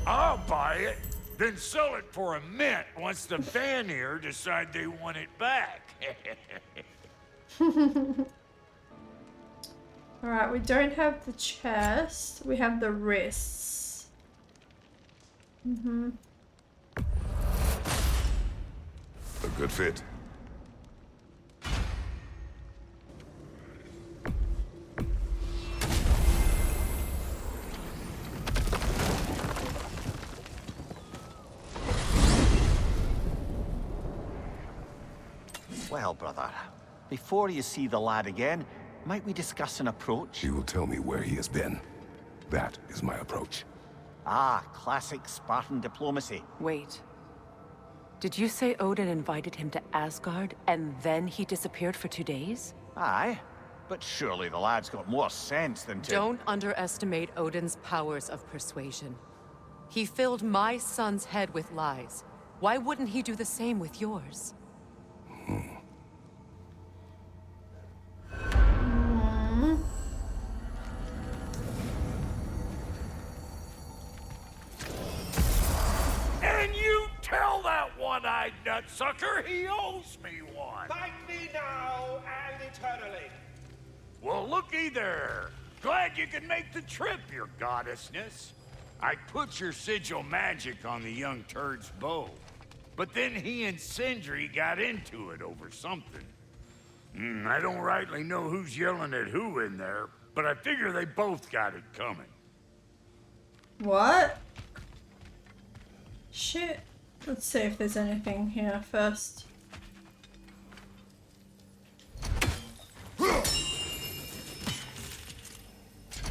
I'll buy it, then sell it for a mint once the Vanir decide they want it back. Alright, we don't have the chest. We have the wrists. Mm-hmm. A good fit. Well, brother, before you see the lad again, might we discuss an approach? He will tell me where he has been. That is my approach. Ah, classic Spartan diplomacy. Wait. Did you say Odin invited him to Asgard, and then he disappeared for 2 days? Aye, but surely the lad's got more sense than to... Don't underestimate Odin's powers of persuasion. He filled my son's head with lies. Why wouldn't he do the same with yours? And you tell that one-eyed nutsucker he owes me one. Fight me now and eternally. Well, looky there. Glad you could make the trip, your goddessness. I put your sigil magic on the young turd's bow. But then he and Sindri got into it over something. I don't rightly know who's yelling at who in there, but I figure they both got it coming. What? Shit. Let's see if there's anything here first.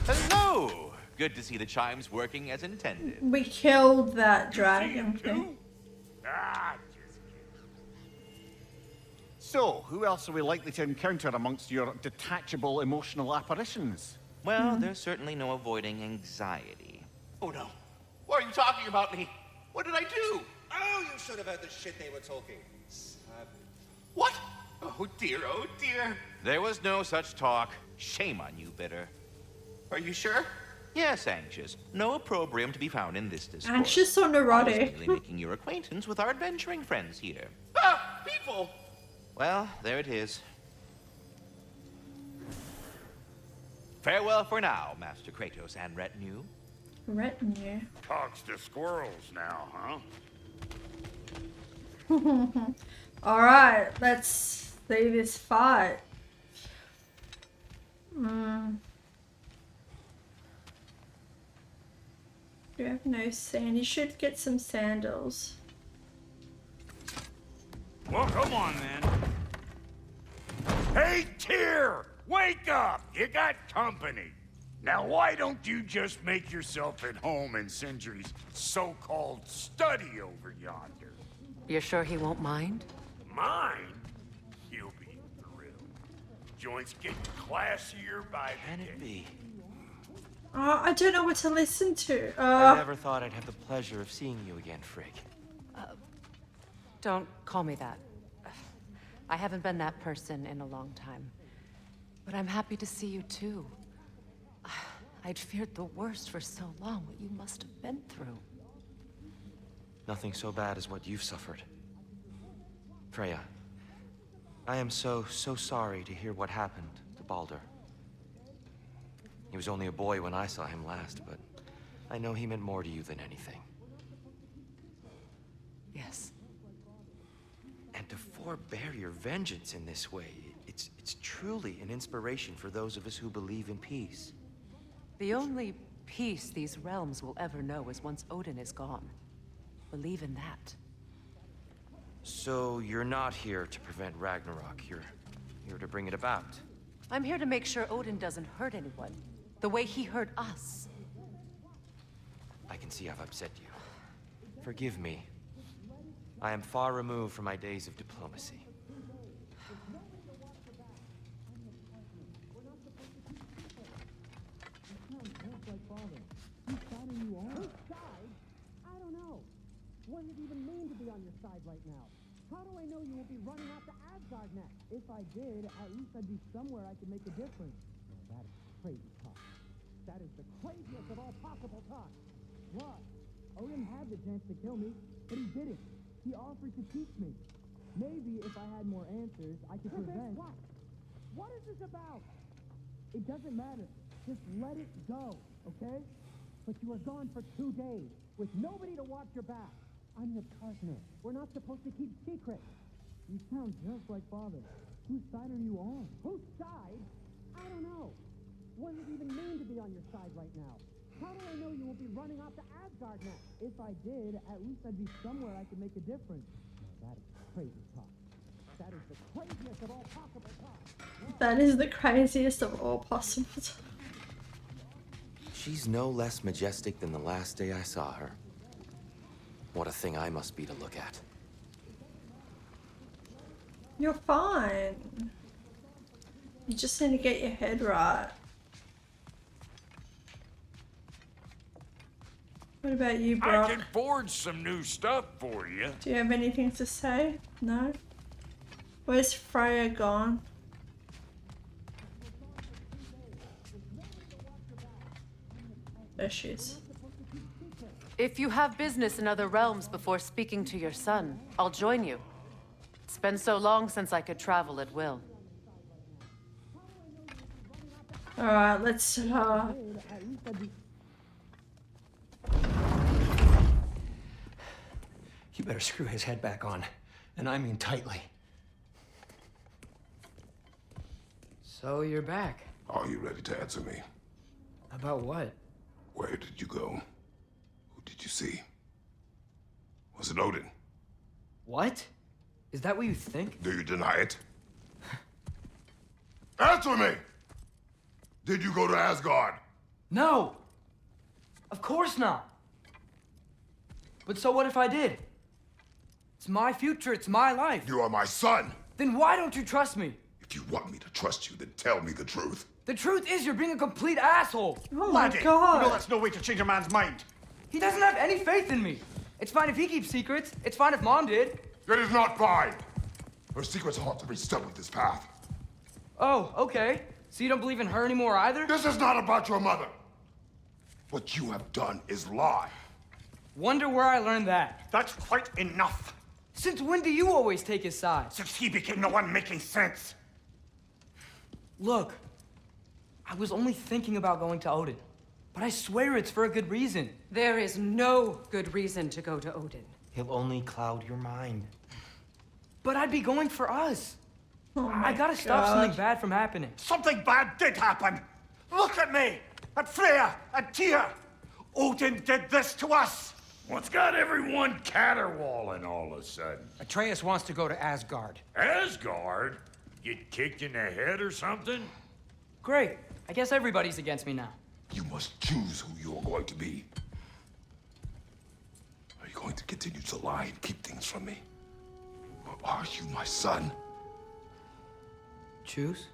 Hello! Good to see the chimes working as intended. We killed that dragon thing. Ah, just kidding. So, who else are we likely to encounter amongst your detachable emotional apparitions? Well, there's certainly no avoiding anxiety. Oh no. Why are you talking about me? What did I do? Oh, you should have heard the shit they were talking. What? Oh dear, oh dear. There was no such talk. Shame on you, Bitter. Are you sure? Yes, Anxious. No opprobrium to be found in this discourse. Anxious or I was neurotic? merely making your acquaintance with our adventuring friends here. Ah, people! Well, there it is. Farewell for now, Master Kratos and retinue. Retinue. Talks to squirrels now, huh? Alright, let's see this fight. You have no sand. You should get some sandals. Well, come on, then. Hey, Tyr! Wake up! You got company. Now, why don't you just make yourself at home in Sindri's so-called study over yonder? You're sure he won't mind? Mine? He'll be thrilled. Joints getting classier by the Can day. it be? Oh, I don't know what to listen to. I never thought I'd have the pleasure of seeing you again, Frigg. Don't call me that. I haven't been that person in a long time. But I'm happy to see you too. I'd feared the worst for so long, what you must have been through. Nothing so bad as what you've suffered. Freya, I am so sorry to hear what happened to Baldur. He was only a boy when I saw him last, but I know he meant more to you than anything. Yes. And to forbear your vengeance in this way, it's truly an inspiration for those of us who believe in peace. The only peace these realms will ever know is once Odin is gone. Believe in that. So you're not here to prevent Ragnarok, you're here to bring it about. I'm here to make sure Odin doesn't hurt anyone, the way he hurt us. I can see I've upset you. Forgive me. I am far removed from my days of diplomacy. What does it even mean to be on your side right now? How do I know you won't be running out to Asgard next? If I did, at least I'd be somewhere I could make a difference. That is crazy talk. That is the craziest of all possible talk. What? Odin had the chance to kill me, but he didn't. He offered to teach me. Maybe if I had more answers, I could prevent... What? What is this about? It doesn't matter. Just let it go, okay? But you were gone for 2 days, with nobody to watch your back. I'm your partner. We're not supposed to keep secrets. You sound just like Father. Whose side are you on? Whose side? I don't know. What does it even mean to be on your side right now? How do I know you won't be running off to Asgard next? If I did, at least I'd be somewhere I could make a difference. Now that is crazy talk. That is the craziest of all possible talk. That is the craziest of all possible talk. She's no less majestic than the last day I saw her. What a thing I must be to look at. You're fine. You just need to get your head right. What about you, Brock? I can forge some new stuff for you. Do you have anything to say? No? Where's Freya gone? There she is. If you have business in other realms before speaking to your son, I'll join you. It's been so long since I could travel at will. Alright, let's You better screw his head back on, and I mean tightly. So you're back. Are you ready to answer me? About what? Where did you go? Who did you see? Was it Odin? What? Is that what you think? Do you deny it? Answer me! Did you go to Asgard? No! Of course not! But so what if I did? It's my future, it's my life. You are my son! Then why don't you trust me? If you want me to trust you, then tell me the truth. The truth is you're being a complete asshole! Oh my Laddie, god! you know that's no way to change a man's mind. He doesn't have any faith in me. It's fine if he keeps secrets. It's fine if Mom did. It is not fine! Her secrets ought to be stuck with this path. Oh, okay. So you don't believe in her anymore either? This is not about your mother! What you have done is lie. Wonder where I learned that. That's quite enough. Since when do you always take his side? Since he became the one making sense. Look, I was only thinking about going to Odin, but I swear it's for a good reason. There is no good reason to go to Odin. He'll only cloud your mind. But I'd be going for us. Oh I gotta stop something bad from happening. Something bad did happen. Look at me, at Freya, at Tyr. Odin did this to us. What's got everyone caterwauling all of a sudden? Atreus wants to go to Asgard. Asgard? Get kicked in the head or something? Great. I guess everybody's against me now. You must choose who you are going to be. Are you going to continue to lie and keep things from me? Or are you my son? Choose?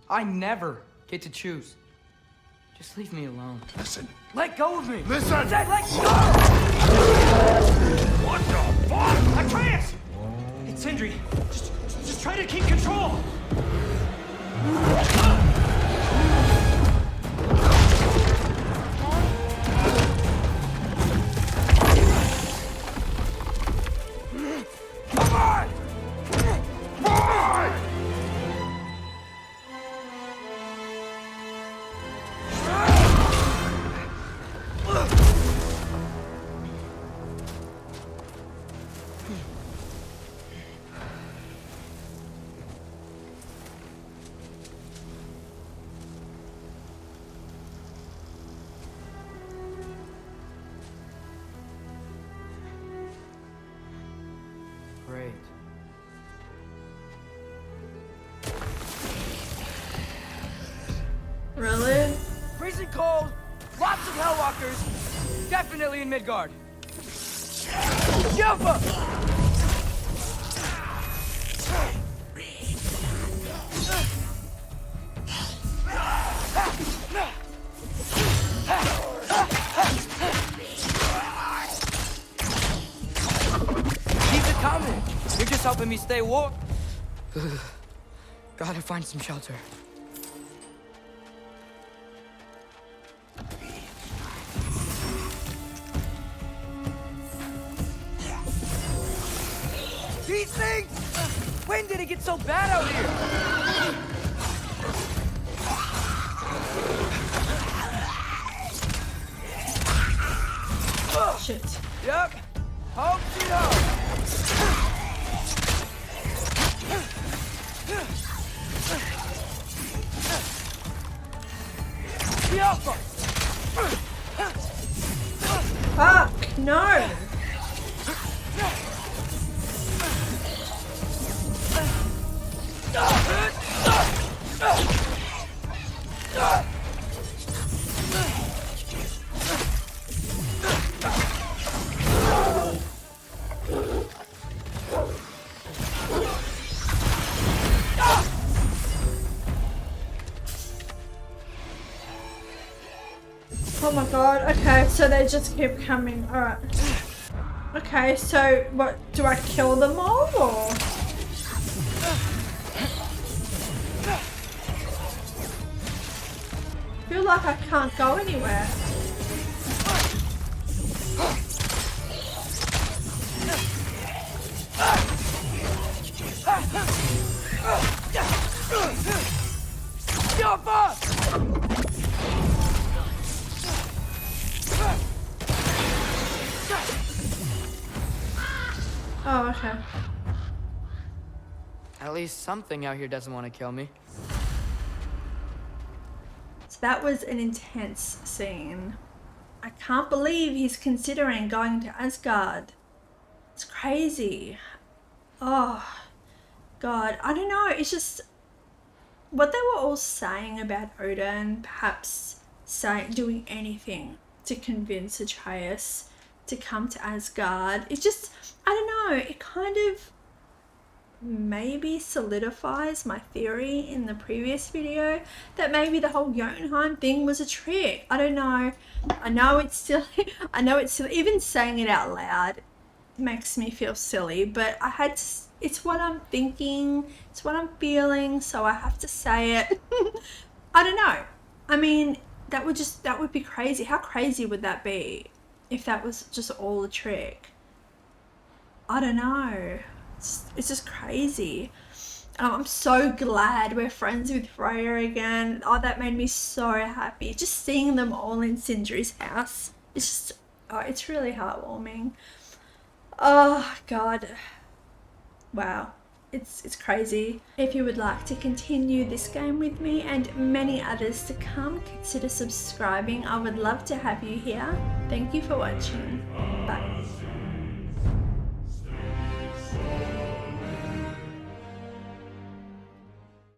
I never get to choose. Just leave me alone. Listen. Let go of me! Listen! I said let go! What the fuck? Atreus! It's Sindri. Just try to keep control. Come on! Boy! Great. Really? Freezing cold, lots of Hellwalkers, definitely in Midgard. Jumpa! Keep it coming. You're just helping me stay warm. Gotta find some shelter. These things! When did it get so bad out here? Yep. Hope she knows. Fuck, no! Oh my god, okay, so they just keep coming, alright. Okay, so what, do I kill them all or? I feel like I can't go anywhere. Jump up! Oh, okay. At least something out here doesn't want to kill me. So that was an intense scene. I can't believe he's considering going to Asgard. It's crazy. Oh, God. I don't know. It's just what they were all saying about Odin, perhaps doing anything to convince Atreus to come to Asgard. It just, I don't know, it kind of maybe solidifies my theory in the previous video that maybe the whole Jotunheim thing was a trick. I don't know. I know it's silly. Even saying it out loud makes me feel silly, but I had to, it's what I'm thinking, it's what I'm feeling, so I have to say it. I don't know. I mean, that would be crazy. How crazy would that be if that was just all a trick? I don't know. It's just crazy. I'm so glad we're friends with Freya again. Oh, that made me so happy. Just seeing them all in Sindri's house. It's just, oh, it's really heartwarming. Oh, God. Wow. It's crazy. If you would like to continue this game with me and many others to come, consider subscribing. I would love to have you here. Thank you for watching. Bye.